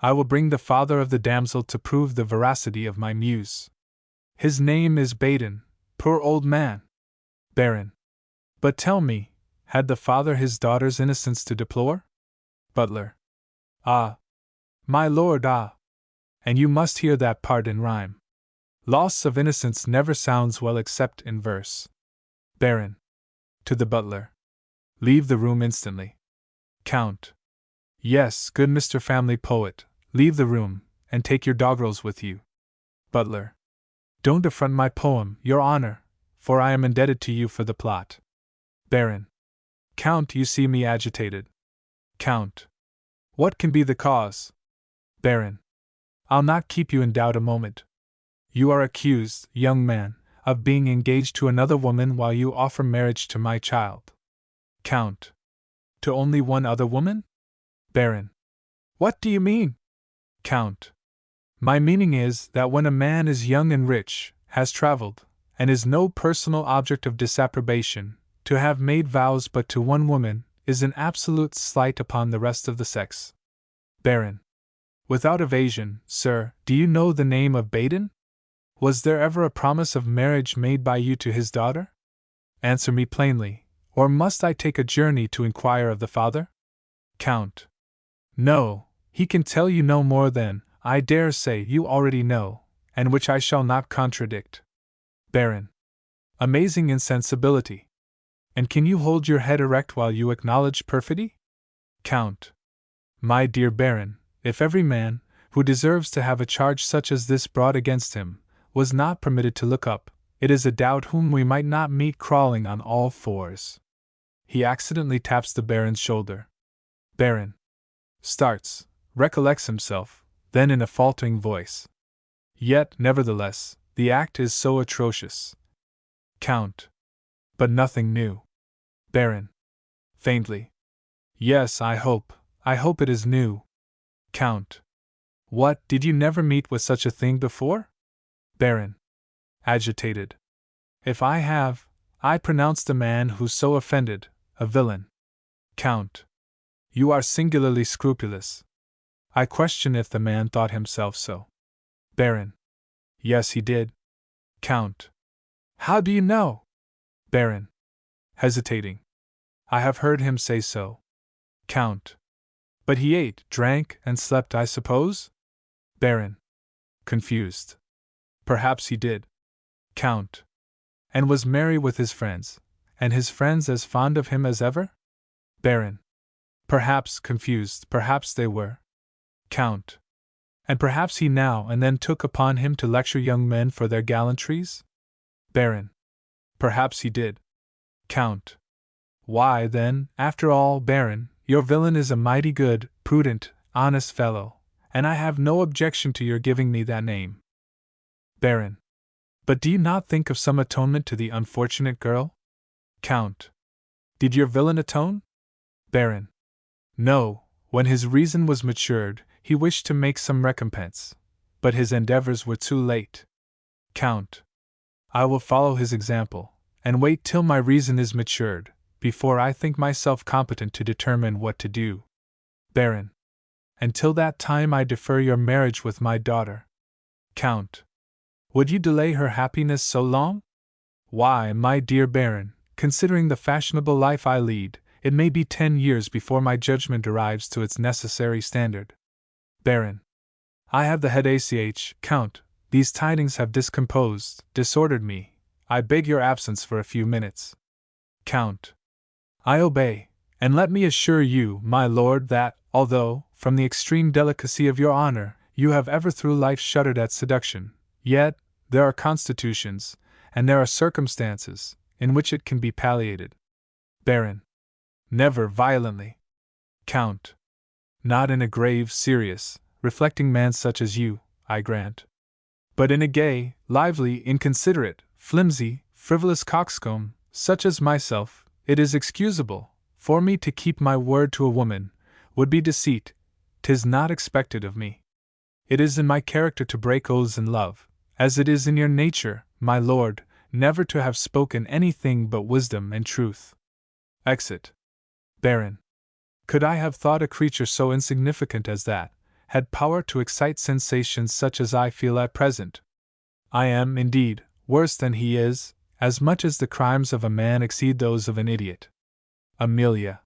S1: I will bring the father of the damsel to prove the veracity of my muse. His name is Baden, poor old man. Baron. But tell me, had the father his daughter's innocence to deplore? Butler. Ah! My lord, ah! And you must hear that part in rhyme. Loss of innocence never sounds well except in verse. Baron. To the butler. Leave the room instantly. Count. Yes, good Mr. Family Poet, leave the room, and take your doggerels with you. Butler. Don't affront my poem, your honor, for I am indebted to you for the plot. Baron. Count, you see me agitated. Count. What can be the cause? Baron. I'll not keep you in doubt a moment. You are accused, young man, of being engaged to another woman while you offer marriage to my child. Count. To only one other woman? Baron. What do you mean? Count. My meaning is that when a man is young and rich, has traveled, and is no personal object of disapprobation, to have made vows but to one woman is an absolute slight upon the rest of the sex. Baron. Without evasion, sir, do you know the name of Baden? Was there ever a promise of marriage made by you to his daughter? Answer me plainly, or must I take a journey to inquire of the father? Count. No, he can tell you no more than, I dare say, you already know, and which I shall not contradict. Baron. Amazing insensibility. And can you hold your head erect while you acknowledge perfidy? Count. My dear Baron, if every man, who deserves to have a charge such as this brought against him, was not permitted to look up, it is a doubt whom we might not meet crawling on all fours. He accidentally taps the Baron's shoulder. Baron. Starts, recollects himself, then in a faltering voice. Yet, nevertheless, the act is so atrocious. Count. But nothing new. Baron. Faintly. Yes, I hope it is new. Count. What, did you never meet with such a thing before? Baron. Agitated. If I have, I pronounce the man who's so offended a villain. Count. You are singularly scrupulous. I question if the man thought himself so. Baron. Yes, he did. Count. How do you know? Baron. Hesitating. I have heard him say so. Count. But he ate, drank, and slept, I suppose? Baron. Confused. Perhaps he did. Count. And was merry with his friends, and his friends as fond of him as ever? Baron. Perhaps, confused, perhaps they were. Count. And perhaps he now and then took upon him to lecture young men for their gallantries? Baron. Perhaps he did. Count. Why, then, after all, Baron, your villain is a mighty good, prudent, honest fellow, and I have no objection to your giving me that name. Baron. But do you not think of some atonement to the unfortunate girl? Count. Did your villain atone? Baron. No, when his reason was matured, he wished to make some recompense, but his endeavors were too late. Count. I will follow his example, and wait till my reason is matured, before I think myself competent to determine what to do. Baron. Until that time I defer your marriage with my daughter. Count. Would you delay her happiness so long? Why, my dear Baron, considering the fashionable life I lead, it may be 10 years before my judgment arrives to its necessary standard. Baron. I have the headache, Count. These tidings have discomposed, disordered me. I beg your absence for a few minutes. Count. I obey, and let me assure you, my lord, that, although, from the extreme delicacy of your honor, you have ever through life shuddered at seduction, yet, there are constitutions, and there are circumstances, in which it can be palliated. Baron. Never violently. Count. Not in a grave, serious, reflecting man such as you, I grant. But in a gay, lively, inconsiderate, flimsy, frivolous coxcomb, such as myself, it is excusable for me to keep my word to a woman, would be deceit. 'Tis not expected of me. It is in my character to break oaths in love, as it is in your nature, my lord, never to have spoken anything but wisdom and truth. Exit. Baron. Could I have thought a creature so insignificant as that had power to excite sensations such as I feel at present? I am, indeed, worse than he is, as much as the crimes of a man exceed those of an idiot. Amelia.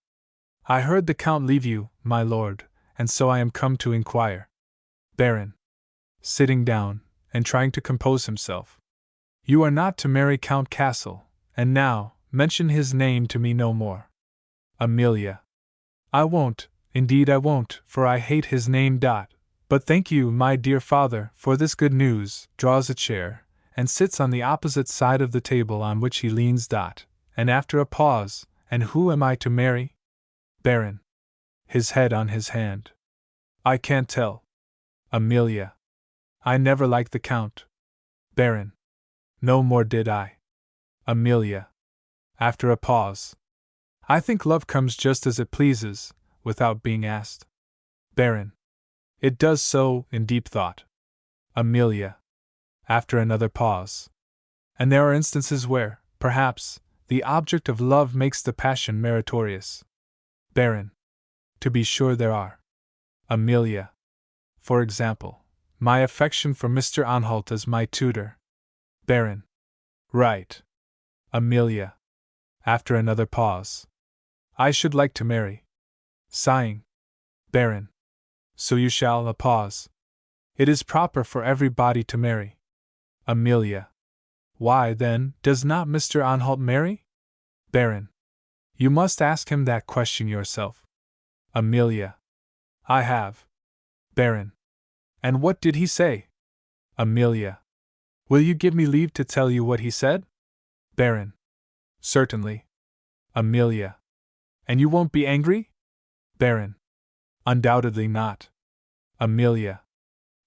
S1: I heard the Count leave you, my lord, and so I am come to inquire. Baron. Sitting down, and trying to compose himself. You are not to marry Count Castle, and now, mention his name to me no more. Amelia. I won't, indeed I won't, for I hate his name. But thank you, my dear father, for this good news. Draws a chair, and sits on the opposite side of the table on which he leans. And after a pause, and who am I to marry? Baron. His head on his hand. I can't tell. Amelia. I never liked the Count. Baron. No more did I. Amelia. After a pause. I think love comes just as it pleases, without being asked. Baron. It does so, in deep thought. Amelia. After another pause. And there are instances where, perhaps, the object of love makes the passion meritorious. Baron. To be sure there are. Amelia. For example, my affection for Mr. Anhalt as my tutor. Baron. Right. Amelia. After another pause. I should like to marry. Sighing. Baron. So you shall. A pause. It is proper for everybody to marry. Amelia. Why, then, does not Mr. Anhalt marry? Baron. You must ask him that question yourself. Amelia. I have. Baron. And what did he say? Amelia. Will you give me leave to tell you what he said? Baron. Certainly. Amelia. And you won't be angry? Baron. Undoubtedly not. Amelia.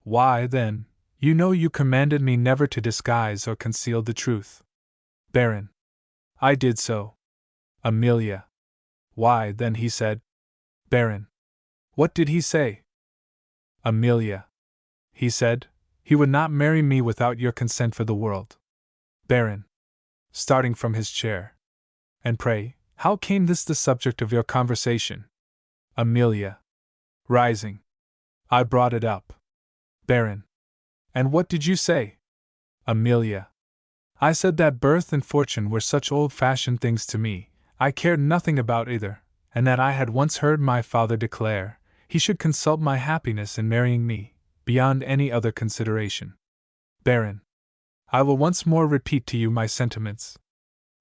S1: Why, then, you know you commanded me never to disguise or conceal the truth. Baron. I did so. Amelia. Why, then he said. Baron. What did he say? Amelia. He said, he would not marry me without your consent for the world. Baron. Starting from his chair. And pray, how came this the subject of your conversation? Amelia. Rising. I brought it up. Baron. And what did you say? Amelia. I said that birth and fortune were such old-fashioned things to me, I cared nothing about either, and that I had once heard my father declare he should consult my happiness in marrying me, beyond any other consideration. Baron. I will once more repeat to you my sentiments.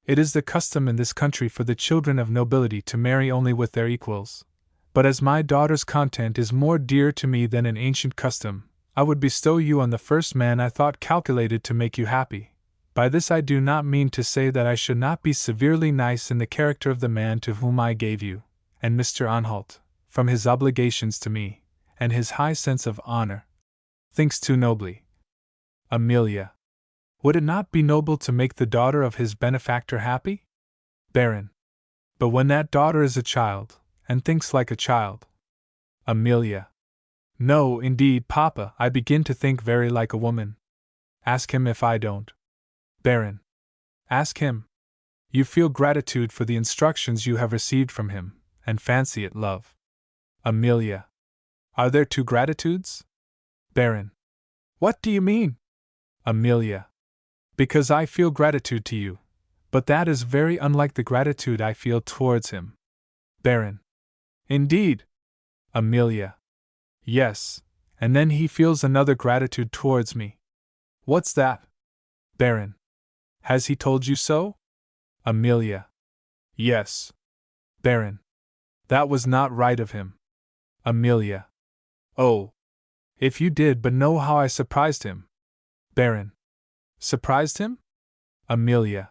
S1: It is the custom in this country for the children of nobility to marry only with their equals, but as my daughter's content is more dear to me than an ancient custom, I would bestow you on the first man I thought calculated to make you happy. By this I do not mean to say that I should not be severely nice in the character of the man to whom I gave you, and Mr. Anhalt, from his obligations to me, and his high sense of honor, thinks too nobly. Amelia. Would it not be noble to make the daughter of his benefactor happy? Baron. But when that daughter is a child, and thinks like a child. Amelia. No, indeed, Papa, I begin to think very like a woman. Ask him if I don't. Baron. Ask him. You feel gratitude for the instructions you have received from him, and fancy it love. Amelia. Are there two gratitudes? Baron. What do you mean? Amelia. Because I feel gratitude to you, but that is very unlike the gratitude I feel towards him. Baron. Indeed. Amelia. Yes, and then he feels another gratitude towards me. What's that? Baron. Has he told you so? Amelia. Yes. Baron. That was not right of him. Amelia. Oh. If you did but know how I surprised him. Baron. Surprised him? Amelia.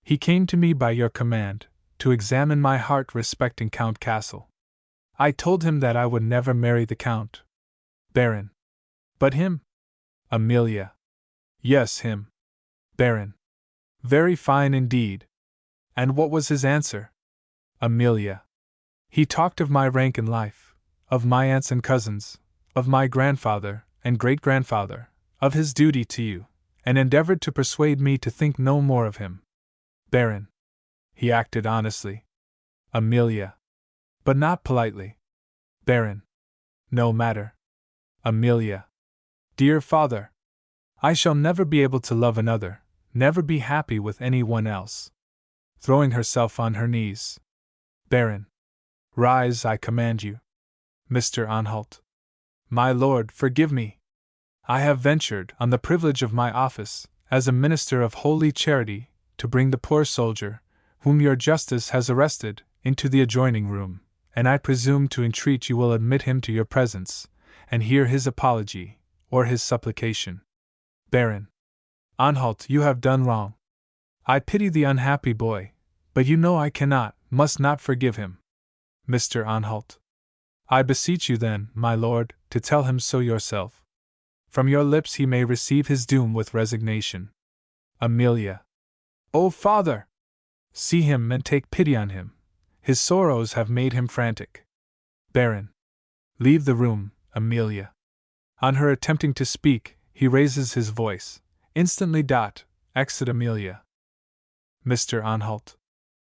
S1: He came to me by your command, to examine my heart respecting Count Castle. I told him that I would never marry the Count. Baron. But him? Amelia. Yes, him. Baron. Very fine indeed. And what was his answer? Amelia. He talked of my rank in life, of my aunts and cousins, of my grandfather and great-grandfather, of his duty to you, and endeavored to persuade me to think no more of him. Baron. He acted honestly. Amelia. But not politely. Baron. No matter. Amelia. Dear father. I shall never be able to love another, never be happy with any one else. Throwing herself on her knees. Baron. Rise, I command you. Mr. Anhalt. My lord, forgive me. I have ventured, on the privilege of my office, as a minister of holy charity, to bring the poor soldier, whom your justice has arrested, into the adjoining room, and I presume to entreat you will admit him to your presence, and hear his apology, or his supplication. Baron. Anhalt, you have done wrong. I pity the unhappy boy, but you know I must not forgive him. Mr. Anhalt. I beseech you then, my lord, to tell him so yourself. From your lips he may receive his doom with resignation. Amelia. Oh, father! See him and take pity on him. His sorrows have made him frantic. Baron. Leave the room, Amelia. On her attempting to speak, he raises his voice. Instantly. Exit Amelia. Mr. Anhalt.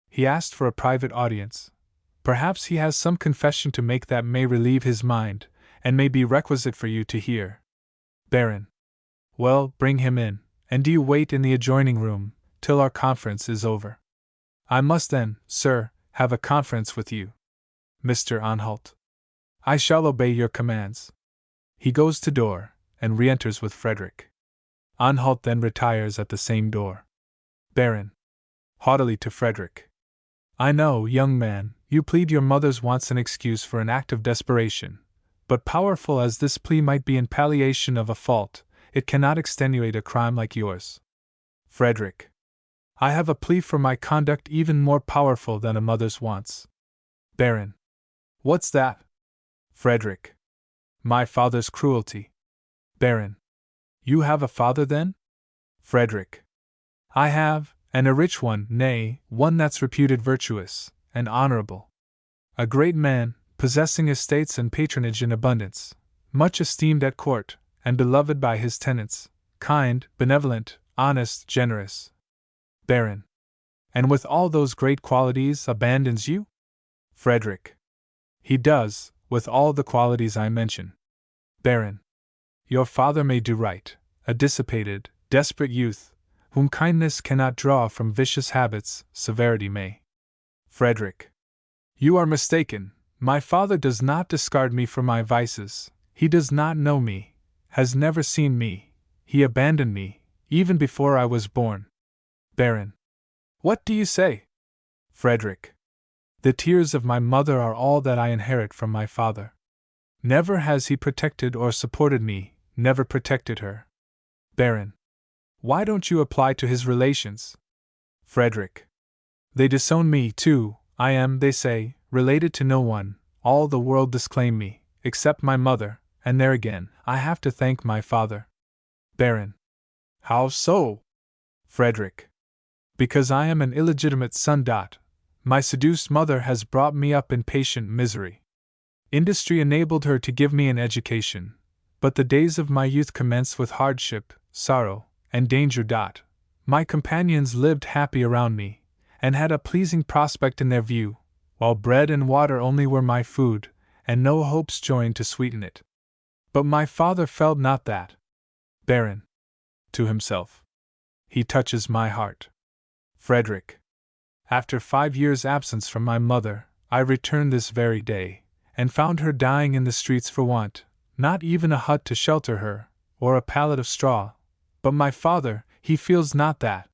S1: He asked for a private audience. Perhaps he has some confession to make that may relieve his mind, and may be requisite for you to hear. Baron. Well, bring him in, and do you wait in the adjoining room, till our conference is over. I must then, sir, have a conference with you. Mr. Anhalt. I shall obey your commands. He goes to door, and re-enters with Frederick. Anhalt then retires at the same door. Baron. Haughtily to Frederick. I know, young man, you plead your mother's wants an excuse for an act of desperation, but powerful as this plea might be in palliation of a fault, it cannot extenuate a crime like yours. Frederick. I have a plea for my conduct even more powerful than a mother's wants. Baron. What's that? Frederick. My father's cruelty. Baron. You have a father then? Frederick. I have, and a rich one, nay, one that's reputed virtuous and honorable. A great man, possessing estates and patronage in abundance, much esteemed at court, and beloved by his tenants, kind, benevolent, honest, generous. Baron. And with all those great qualities abandons you? Frederick. He does, with all the qualities I mention. Baron. Your father may do right, a dissipated, desperate youth, whom kindness cannot draw from vicious habits, severity may. Frederick. You are mistaken. My father does not discard me for my vices, he does not know me, has never seen me, he abandoned me, even before I was born. Baron. What do you say? Frederick. The tears of my mother are all that I inherit from my father. Never has he protected or supported me, never protected her. Baron. Why don't you apply to his relations? Frederick. They disown me, too. I am, they say, related to no one. All the world disclaim me, except my mother, and there again, I have to thank my father. Baron. How so? Frederick. Because I am an illegitimate son. My seduced mother has brought me up in patient misery. Industry enabled her to give me an education, but the days of my youth commenced with hardship, sorrow, and danger. My companions lived happy around me, and had a pleasing prospect in their view, while bread and water only were my food, and no hopes joined to sweeten it. But my father felt not that. Baron. To himself. He touches my heart. Frederick. After 5 years' absence from my mother, I returned this very day, and found her dying in the streets for want, not even a hut to shelter her, or a pallet of straw. But my father, he feels not that.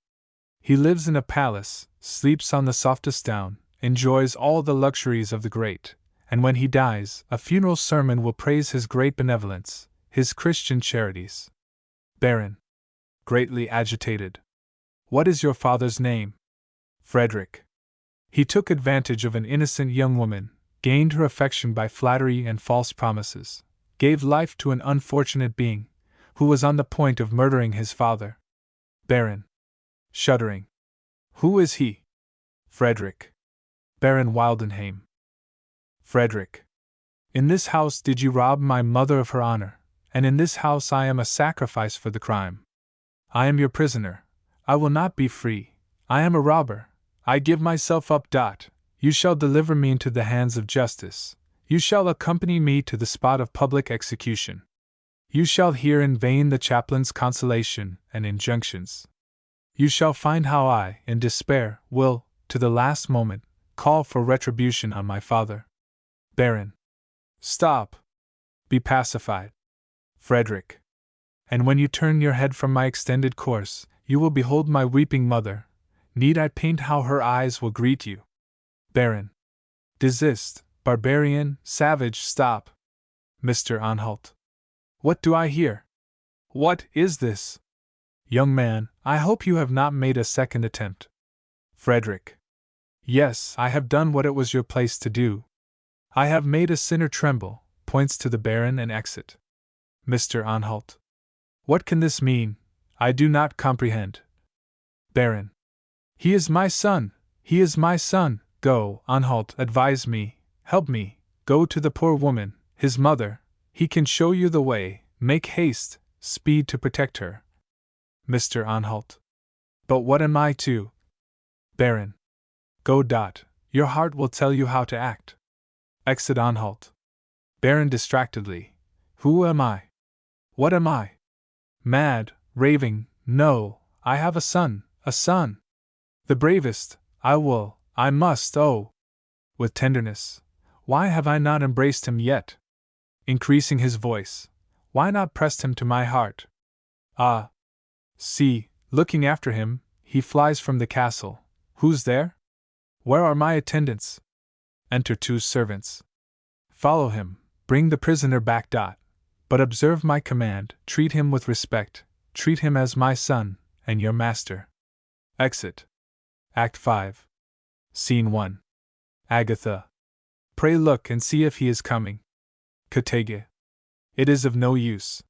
S1: He lives in a palace, sleeps on the softest down, enjoys all the luxuries of the great, and when he dies, a funeral sermon will praise his great benevolence, his Christian charities. Baron. Greatly agitated. What is your father's name? Frederick. He took advantage of an innocent young woman, gained her affection by flattery and false promises, gave life to an unfortunate being, who was on the point of murdering his father. Baron. Shuddering. Who is he? Frederick. Baron Wildenheim. Frederick. In this house did you rob my mother of her honor, and in this house I am a sacrifice for the crime. I am your prisoner. I will not be free. I am a robber. I give myself up. You shall deliver me into the hands of justice. You shall accompany me to the spot of public execution. You shall hear in vain the chaplain's consolation and injunctions. You shall find how I, in despair, will, to the last moment, call for retribution on my father. Baron. Stop. Be pacified. Frederick. And when you turn your head from my extended course, you will behold my weeping mother. Need I paint how her eyes will greet you? Baron. Desist, barbarian, savage, stop. Mr. Anhalt. What do I hear? What is this? Young man, I hope you have not made a second attempt. Frederick. Yes, I have done what it was your place to do. I have made a sinner tremble, points to the Baron and exit. Mr. Anhalt. What can this mean? I do not comprehend. Baron. He is my son! He is my son! Go, Anhalt, advise me, help me, go to the poor woman, his mother, he can show you the way, make haste, speed to protect her. Mr. Anhalt. But what am I to? Baron. Go. Your heart will tell you how to act. Exit Anhalt. Baron distractedly. Who am I? What am I? Mad, raving, no, I have a son, a son. The bravest, I must, oh! With tenderness, why have I not embraced him yet? Increasing his voice, why not pressed him to my heart? Ah! See, looking after him, he flies from the castle. Who's there? Where are my attendants? Enter 2 servants. Follow him, bring the prisoner back. But observe my command, treat him with respect, treat him as my son, and your master. Exit. Act 5. Scene 1. Agatha. Pray look and see if he is coming. Katege. It is of no use.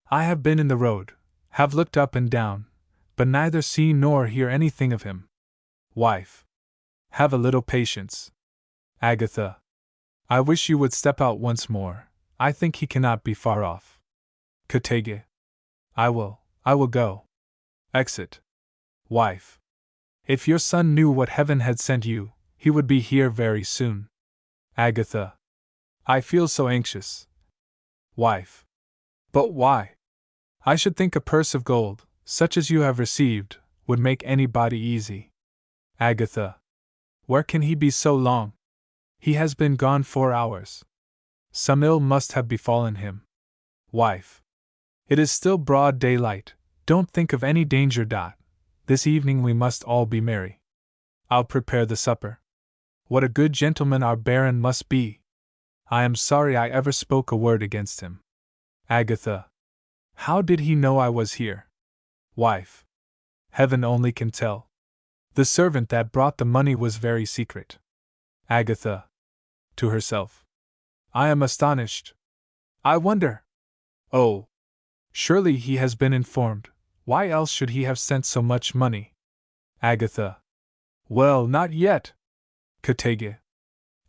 S1: I have been in the road, have looked up and down, but neither see nor hear anything of him. Wife. Have a little patience. Agatha. I wish you would step out once more. I think he cannot be far off. Katege. I will go. Exit. Wife. If your son knew what heaven had sent you, he would be here very soon. Agatha. I feel so anxious. Wife. But why? I should think a purse of gold, such as you have received, would make anybody easy. Agatha. Where can he be so long? He has been gone 4 hours. Some ill must have befallen him. Wife. It is still broad daylight, don't think of any danger. This evening we must all be merry. I'll prepare the supper. What a good gentleman our Baron must be! I am sorry I ever spoke a word against him. Agatha. How did he know I was here? Wife. Heaven only can tell. The servant that brought the money was very secret. Agatha. To herself. I am astonished. I wonder. Oh! Surely he has been informed. Why else should he have sent so much money? Agatha. Well, not yet. Katege.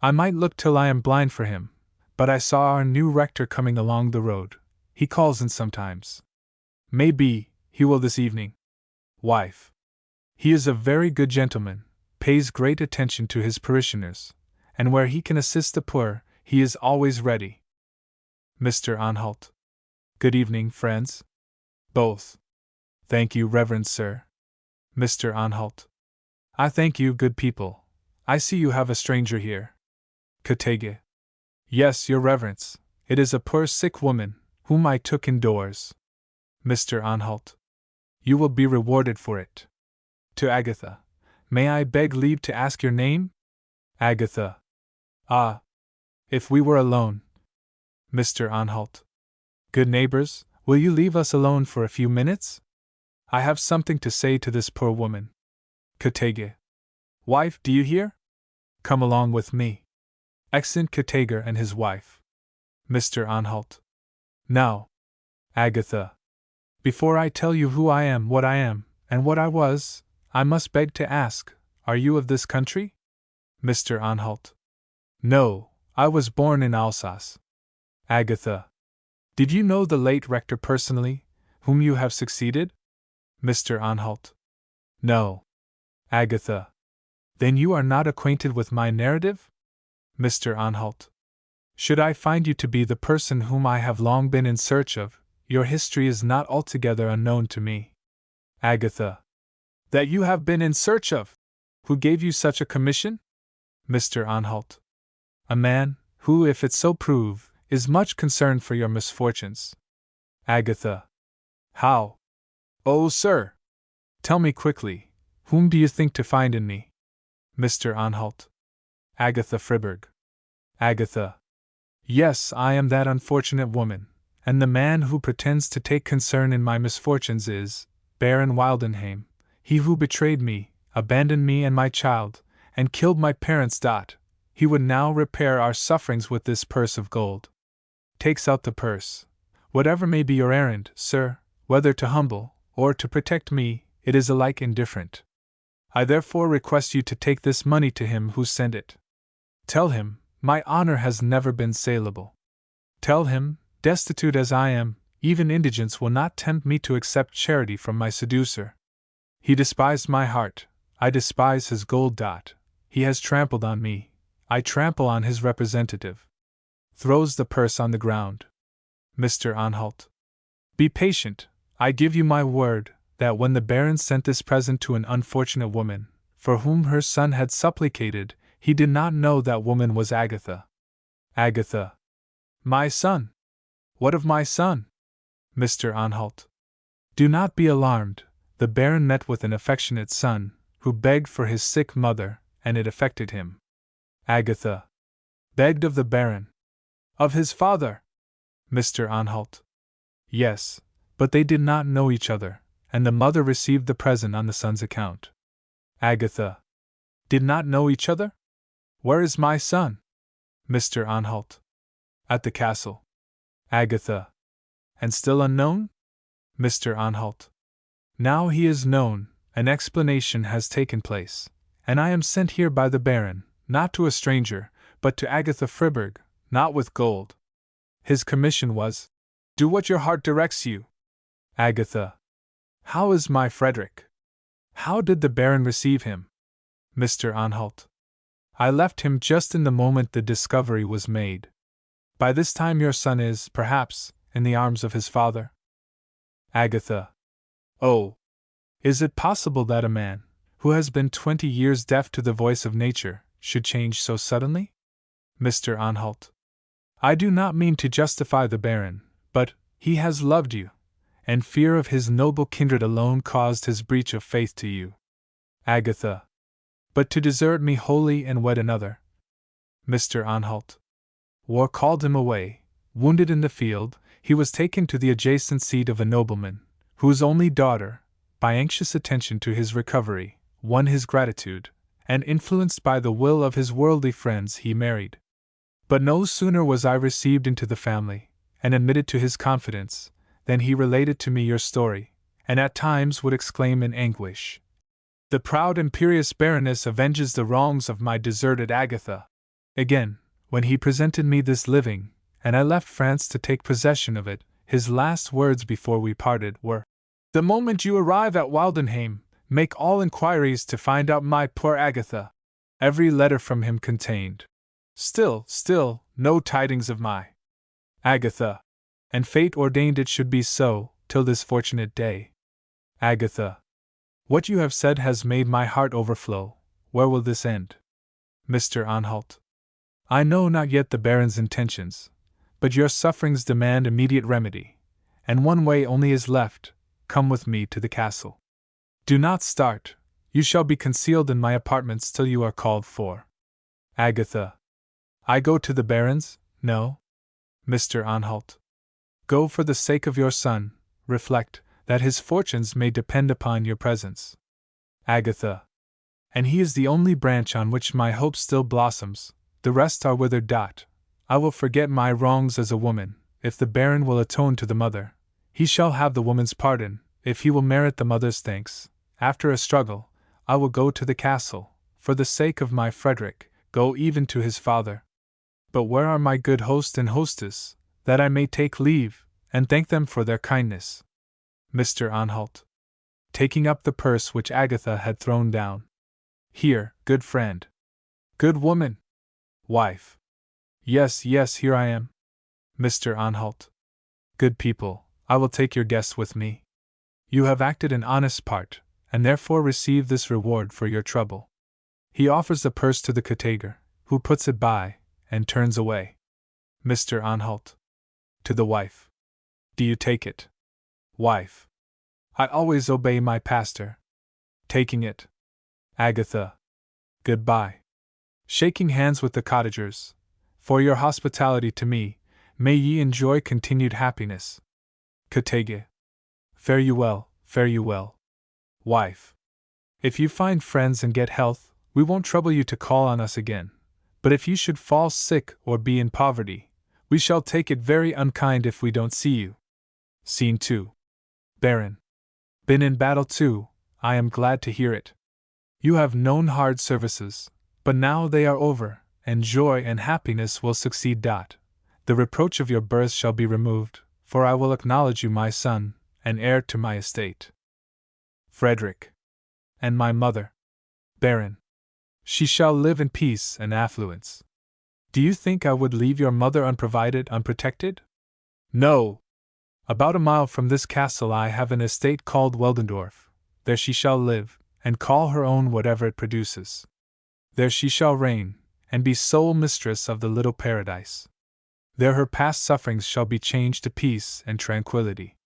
S1: I might look till I am blind for him, but I saw our new rector coming along the road. He calls in sometimes. May be, he will this evening. Wife. He is a very good gentleman, pays great attention to his parishioners, and where he can assist the poor, he is always ready. Mr. Anhalt. Good evening, friends. Both. Thank you, Reverend Sir. Mr. Anhalt. I thank you, good people. I see you have a stranger here. Katege. Yes, your reverence. It is a poor sick woman, whom I took indoors. Mr. Anhalt. You will be rewarded for it. To Agatha. May I beg leave to ask your name? Agatha. Ah! If we were alone. Mr. Anhalt. Good neighbors, will you leave us alone for a few minutes? I have something to say to this poor woman. Katege. Wife, do you hear? Come along with me. Exeunt Katege and his wife. Mr. Anhalt. Now, Agatha. Before I tell you who I am, and what I was, I must beg to ask, are you of this country? Mr. Anhalt. No, I was born in Alsace. Agatha. Did you know the late rector personally, whom you have succeeded? Mr. Anhalt. No. Agatha. Then you are not acquainted with my narrative? Mr. Anhalt. Should I find you to be the person whom I have long been in search of, your history is not altogether unknown to me. Agatha. That you have been in search of? Who gave you such a commission? Mr. Anhalt. A man, who, if it so prove, is much concerned for your misfortunes. Agatha. How? Oh, sir! Tell me quickly, whom do you think to find in me? Mr. Anhalt. Agatha Friberg. Agatha. Yes, I am that unfortunate woman, and the man who pretends to take concern in my misfortunes is, Baron Wildenheim, he who betrayed me, abandoned me and my child, and killed my parents. He would now repair our sufferings with this purse of gold. Takes out the purse. Whatever may be your errand, sir, whether to humble, or to protect me, it is alike indifferent. I therefore request you to take this money to him who sent it. Tell him, my honor has never been saleable. Tell him, destitute as I am, even indigence will not tempt me to accept charity from my seducer. He despised my heart, I despise his gold. He has trampled on me, I trample on his representative. Throws the purse on the ground. Mr. Anhalt. Be patient, I give you my word, that when the Baron sent this present to an unfortunate woman, for whom her son had supplicated, he did not know that woman was Agatha. Agatha. My son! What of my son? Mr. Anhalt. Do not be alarmed, the Baron met with an affectionate son, who begged for his sick mother, and it affected him. Agatha. Begged of the Baron. Of his father? Mr. Anhalt. Yes, but they did not know each other, and the mother received the present on the son's account. Agatha. Did not know each other? Where is my son? Mr. Anhalt. At the castle. Agatha. And still unknown? Mr. Anhalt. Now he is known, an explanation has taken place, and I am sent here by the Baron, not to a stranger, but to Agatha Friberg, not with gold. His commission was, do what your heart directs you. Agatha. How is my Frederick? How did the Baron receive him? Mr. Anhalt. I left him just in the moment the discovery was made. By this time your son is, perhaps, in the arms of his father. Agatha. Oh! Is it possible that a man, who has been 20 years deaf to the voice of nature, should change so suddenly? Mr. Anhalt. I do not mean to justify the Baron, but he has loved you, and fear of his noble kindred alone caused his breach of faith to you. Agatha. But to desert me wholly and wed another. Mr. Anhalt. War called him away. Wounded in the field, he was taken to the adjacent seat of a nobleman, whose only daughter, by anxious attention to his recovery, won his gratitude, and influenced by the will of his worldly friends he married. But no sooner was I received into the family, and admitted to his confidence, than he related to me your story, and at times would exclaim in anguish, the proud imperious Baroness avenges the wrongs of my deserted Agatha. Again, when he presented me this living, and I left France to take possession of it, his last words before we parted were, the moment you arrive at Wildenheim, make all inquiries to find out my poor Agatha. Every letter from him contained, still, no tidings of my Agatha. And fate ordained it should be so, till this fortunate day. Agatha. What you have said has made my heart overflow. Where will this end? Mr. Anhalt. I know not yet the Baron's intentions, but your sufferings demand immediate remedy, and one way only is left. Come with me to the castle. Do not start, you shall be concealed in my apartments till you are called for. Agatha. I go to the Baron's? No. Mr. Anhalt. Go for the sake of your son, reflect, that his fortunes may depend upon your presence. Agatha. And he is the only branch on which my hope still blossoms, the rest are withered. I will forget my wrongs as a woman, if the Baron will atone to the mother. He shall have the woman's pardon, if he will merit the mother's thanks. After a struggle, I will go to the castle, for the sake of my Frederick, go even to his father. But where are my good host and hostess, that I may take leave, and thank them for their kindness? Mr. Anhalt. Taking up the purse which Agatha had thrown down. Here, good friend. Good woman. Wife. Yes, here I am. Mr. Anhalt. Good people, I will take your guests with me. You have acted an honest part, and therefore receive this reward for your trouble. He offers the purse to the Katager, who puts it by, and turns away. Mr. Anhalt. To the wife. Do you take it? Wife. I always obey my pastor. Taking it. Agatha. Goodbye. Shaking hands with the cottagers. For your hospitality to me, may ye enjoy continued happiness. Katager. Fare you well, fare you well. Wife. If you find friends and get health, we won't trouble you to call on us again. But if you should fall sick or be in poverty, we shall take it very unkind if we don't see you. Scene 2. Baron. Been in battle too, I am glad to hear it. You have known hard services, but now they are over, and joy and happiness will succeed. The reproach of your birth shall be removed, for I will acknowledge you my son, and heir to my estate. Frederick. And my mother? Baron. She shall live in peace and affluence. Do you think I would leave your mother unprovided, unprotected? No! About a mile from this castle I have an estate called Weldendorf. There she shall live, and call her own whatever it produces. There she shall reign, and be sole mistress of the little paradise. There her past sufferings shall be changed to peace and tranquility.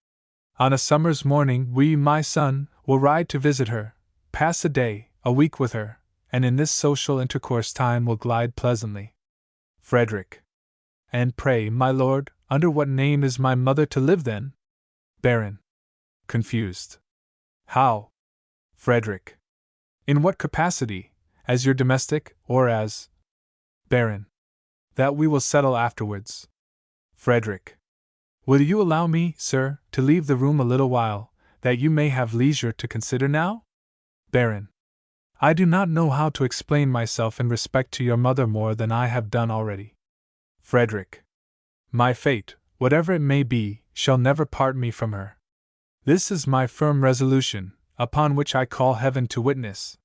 S1: On a summer's morning we, my son, will ride to visit her, pass a day, a week with her, and in this social intercourse time will glide pleasantly. Frederick. And pray, my lord, under what name is my mother to live then? Baron. Confused. How? Frederick. In what capacity, as your domestic, or as? Baron. That we will settle afterwards. Frederick. Will you allow me, sir, to leave the room a little while, that you may have leisure to consider now? Baron. I do not know how to explain myself in respect to your mother more than I have done already. Frederick. My fate, whatever it may be, shall never part me from her. This is my firm resolution, upon which I call heaven to witness.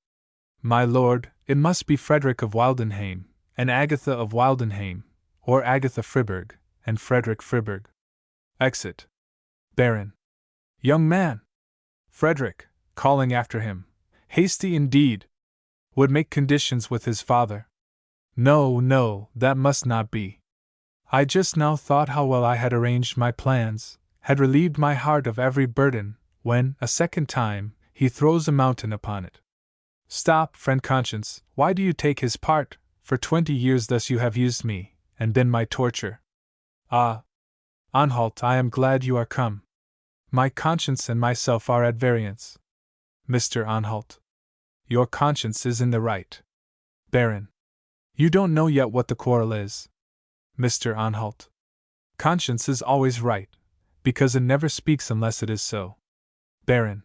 S1: My lord, it must be Frederick of Wildenheim, and Agatha of Wildenheim, or Agatha Fribourg, and Frederick Fribourg. Exit. Baron. Young man! Frederick, calling after him, hasty indeed! Would make conditions with his father. No, no, that must not be. I just now thought how well I had arranged my plans, had relieved my heart of every burden, when, a second time, he throws a mountain upon it. Stop, friend Conscience, why do you take his part? For 20 years thus you have used me, and been my torture. Ah! Anhalt, I am glad you are come. My conscience and myself are at variance. Mr. Anhalt. Your conscience is in the right. Baron. You don't know yet what the quarrel is. Mr. Anhalt. Conscience is always right, because it never speaks unless it is so. Baron.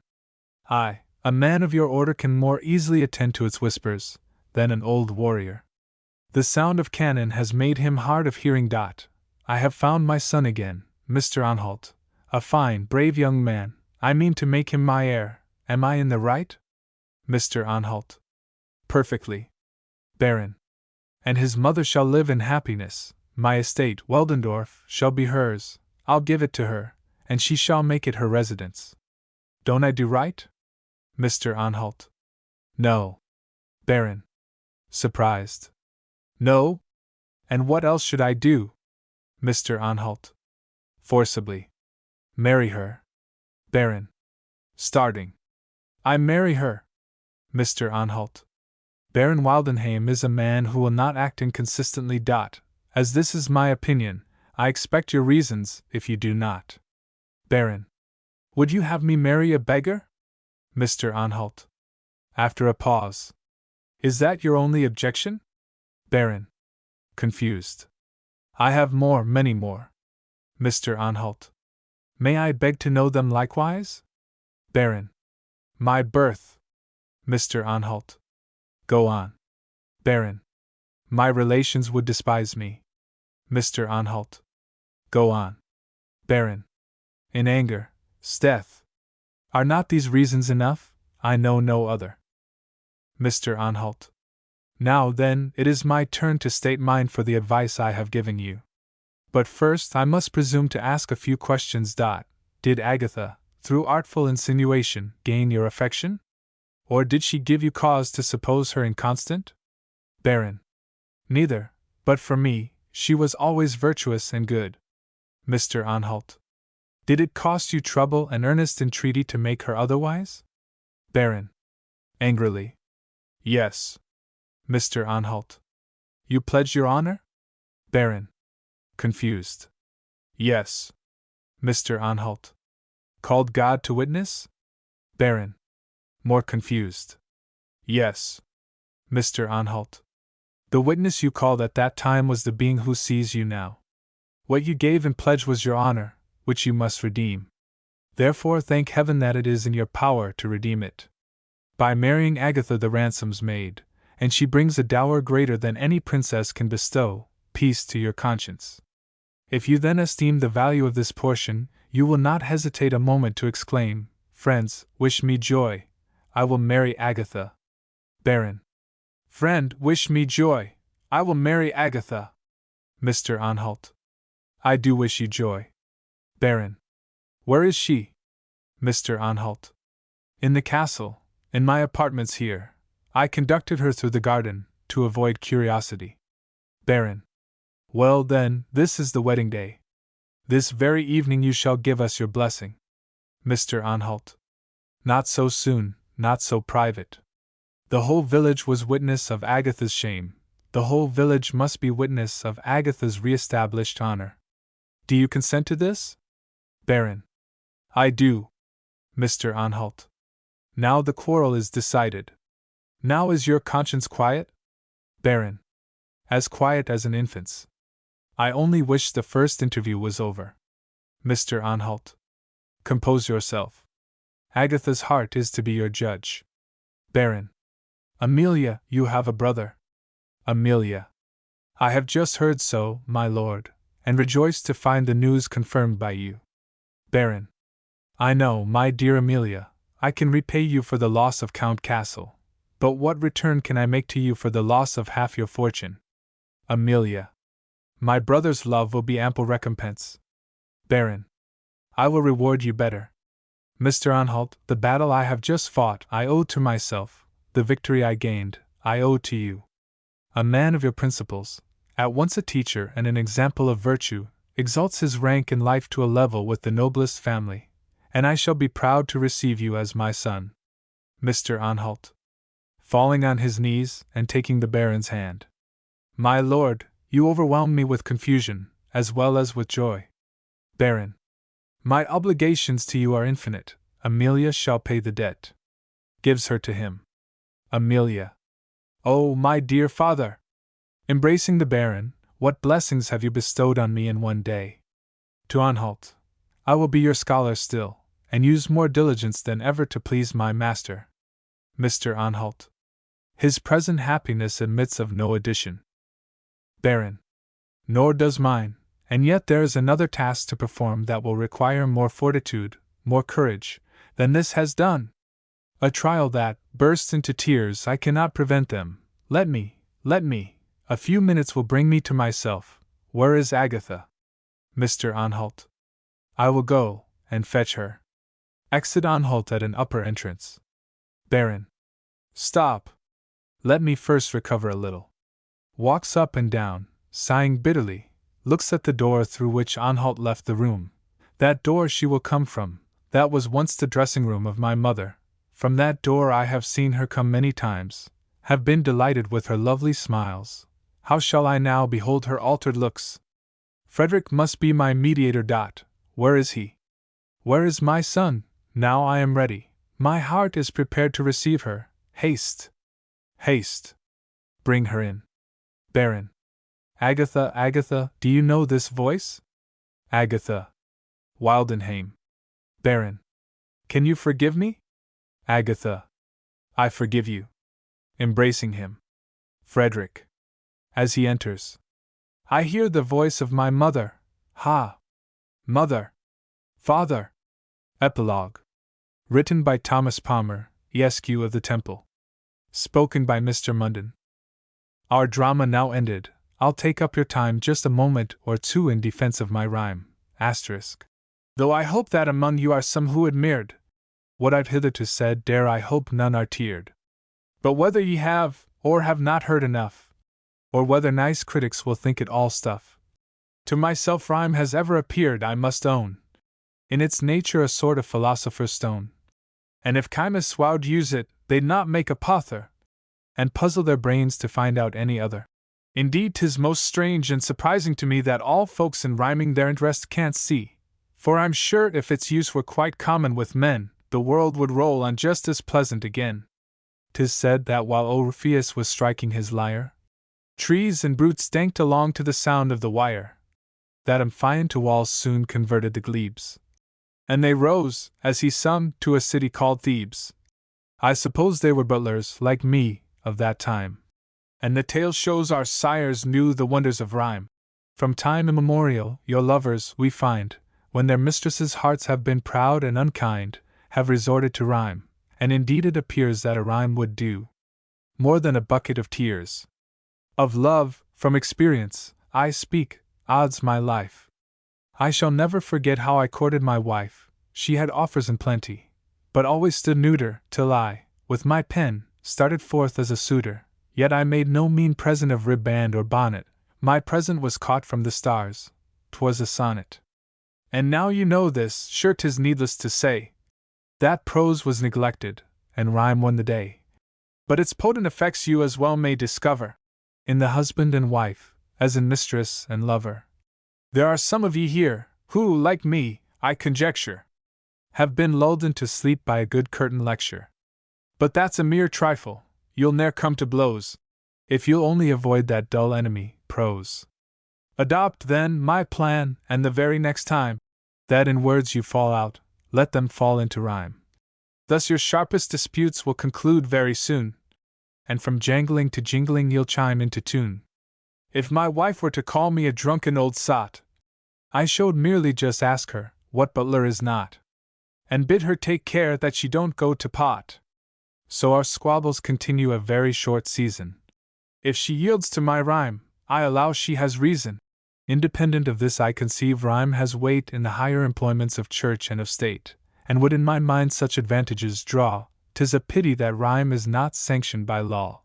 S1: I, a man of your order, can more easily attend to its whispers than an old warrior. The sound of cannon has made him hard of hearing. I have found my son again, Mr. Anhalt, a fine, brave young man. I mean to make him my heir. Am I in the right? Mr. Anhalt. Perfectly. Baron. And his mother shall live in happiness. My estate, Weldendorf, shall be hers. I'll give it to her, and she shall make it her residence. Don't I do right? Mr. Anhalt. No. Baron. Surprised. No? And what else should I do? Mr. Anhalt. Forcibly. Marry her. Baron. Starting. I marry her. Mr. Anhalt. Baron Wildenheim is a man who will not act inconsistently. As this is my opinion, I expect your reasons if you do not. Baron. Would you have me marry a beggar? Mr. Anhalt. After a pause. Is that your only objection? Baron. Confused. I have more, many more. Mr. Anhalt. May I beg to know them likewise? Baron. My birth. Mr. Anhalt. Go on. Baron. My relations would despise me. Mr. Anhalt. Go on. Baron. In anger, death. Are not these reasons enough? I know no other. Mr. Anhalt. Now then, it is my turn to state mine for the advice I have given you. But first I must presume to ask a few questions. Did Agatha, through artful insinuation, gain your affection? Or did she give you cause to suppose her inconstant? Baron. Neither, but for me, she was always virtuous and good. Mr. Anhalt. Did it cost you trouble and earnest entreaty to make her otherwise? Baron. Angrily. Yes. Mr. Anhalt. You pledged your honor? Baron. Confused. Yes. Mr. Anhalt. Called God to witness? Baron. More confused. Yes. Mr. Anhalt. The witness you called at that time was the being who sees you now. What you gave in pledge was your honor, which you must redeem. Therefore thank heaven that it is in your power to redeem it. By marrying Agatha the ransom's maid, and she brings a dower greater than any princess can bestow, peace to your conscience. If you then esteem the value of this portion, you will not hesitate a moment to exclaim, friends, wish me joy, I will marry Agatha. Baron. Friend, wish me joy, I will marry Agatha. Mr. Anhalt. I do wish you joy. Baron. Where is she? Mr. Anhalt. In the castle, in my apartments here. I conducted her through the garden, to avoid curiosity. Baron. Well then, this is the wedding day. This very evening you shall give us your blessing. Mr. Anhalt. Not so soon, not so private. The whole village was witness of Agatha's shame. The whole village must be witness of Agatha's re-established honor. Do you consent to this? Baron. I do. Mr. Anhalt. Now the quarrel is decided. Now is your conscience quiet? Baron. As quiet as an infant's. I only wish the first interview was over. Mr. Anhalt. Compose yourself. Agatha's heart is to be your judge. Baron. Amelia, you have a brother. Amelia. I have just heard so, my lord, and rejoice to find the news confirmed by you. Baron. I know, my dear Amelia, I can repay you for the loss of Count Castle, but what return can I make to you for the loss of half your fortune? Amelia. My brother's love will be ample recompense. Baron. I will reward you better. Mr. Anhalt, the battle I have just fought I owe to myself, the victory I gained, I owe to you. A man of your principles, at once a teacher and an example of virtue, exalts his rank in life to a level with the noblest family, and I shall be proud to receive you as my son. Mr. Anhalt. Falling on his knees and taking the Baron's hand. My lord, you overwhelm me with confusion, as well as with joy. Baron. My obligations to you are infinite. Amelia shall pay the debt. Gives her to him. Amelia. Oh, my dear father! Embracing the Baron, what blessings have you bestowed on me in one day? To Anhalt. I will be your scholar still, and use more diligence than ever to please my master. Mr. Anhalt. His present happiness admits of no addition. Baron. Nor does mine, and yet there is another task to perform that will require more fortitude, more courage, than this has done. A trial that bursts into tears, I cannot prevent them. Let me, a few minutes will bring me to myself. Where is Agatha? Mr. Anhalt. I will go and fetch her. Exit Anhalt at an upper entrance. Baron. Stop. Let me first recover a little. Walks up and down, sighing bitterly, looks at the door through which Anhalt left the room. That door she will come from, that was once the dressing room of my mother. From that door I have seen her come many times, have been delighted with her lovely smiles. How shall I now behold her altered looks? Frederick must be my mediator. Where is he? Where is my son? Now I am ready. My heart is prepared to receive her. Haste! Haste! Bring her in. Baron. Agatha, Agatha, do you know this voice? Agatha. Wildenheim. Baron. Can you forgive me? Agatha. I forgive you. Embracing him. Frederick. As he enters. I hear the voice of my mother. Ha! Mother! Father! Epilogue. Written by Thomas Palmer, Esq. of the Temple. Spoken by Mr. Munden. Our drama now ended. I'll take up your time just a moment or two in defense of my rhyme. Though I hope that among you are some who admired what I've hitherto said, dare I hope none are teared. But whether ye have, or have not heard enough, or whether nice critics will think it all stuff, to myself rhyme has ever appeared, I must own, in its nature a sort of philosopher's stone. And if chemists would use it, they'd not make a pother, and puzzle their brains to find out any other. Indeed, 'tis most strange and surprising to me that all folks in rhyming their interest can't see, for I'm sure if its use were quite common with men, the world would roll on just as pleasant again. 'Tis said that while Orpheus was striking his lyre, trees and brutes danked along to the sound of the wire, that Amphion to walls soon converted the glebes, and they rose, as he sung, to a city called Thebes. I suppose they were butlers, like me, of that time, and the tale shows our sires knew the wonders of rhyme. From time immemorial, your lovers, we find, when their mistresses' hearts have been proud and unkind, have resorted to rhyme, and indeed it appears that a rhyme would do more than a bucket of tears. Of love, from experience, I speak, odds my life. I shall never forget how I courted my wife. She had offers in plenty, but always stood neuter, till I, with my pen, started forth as a suitor. Yet I made no mean present of ribband or bonnet. My present was caught from the stars. 'Twas a sonnet. And now you know this, sure 'tis needless to say, that prose was neglected, and rhyme won the day. But its potent effects you as well may discover in the husband and wife, as in mistress and lover. There are some of ye here, who, like me, I conjecture, have been lulled into sleep by a good curtain lecture. But that's a mere trifle, you'll ne'er come to blows, if you'll only avoid that dull enemy, prose. Adopt, then, my plan, and the very next time that in words you fall out, let them fall into rhyme. Thus your sharpest disputes will conclude very soon, and from jangling to jingling you'll chime into tune. If my wife were to call me a drunken old sot, I should merely just ask her what butler is not, and bid her take care that she don't go to pot. So our squabbles continue a very short season. If she yields to my rhyme, I allow she has reason. Independent of this, I conceive rhyme has weight in the higher employments of church and of state, and would in my mind such advantages draw. 'Tis a pity that rhyme is not sanctioned by law,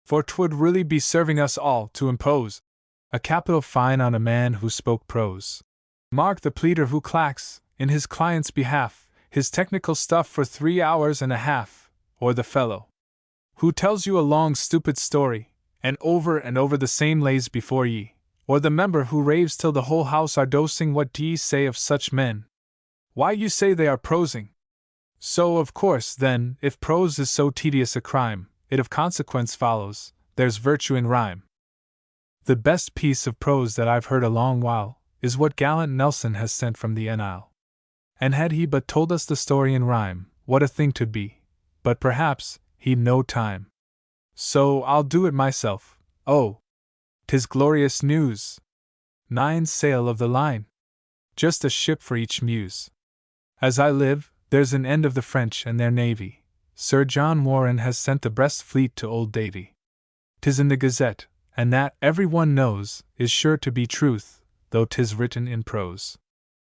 S1: for 'twould really be serving us all to impose a capital fine on a man who spoke prose. Mark the pleader who clacks, in his client's behalf, his technical stuff for 3 hours and a half, or the fellow who tells you a long stupid story, and over the same lays before ye, or the member who raves till the whole house are dosing. What do ye say of such men? Why, you say they are prosing. So, of course, then, if prose is so tedious a crime, it of consequence follows, there's virtue in rhyme. The best piece of prose that I've heard a long while is what gallant Nelson has sent from the Isle. And had he but told us the story in rhyme, what a thing 'twould be! But perhaps he'd no time. So I'll do it myself. Oh, 'tis glorious news! 9 sail of the line! Just a ship for each muse. As I live, there's an end of the French and their navy. Sir John Warren has sent the Brest fleet to Old Davy. 'Tis in the Gazette, and that, every one knows, is sure to be truth, though 'tis written in prose.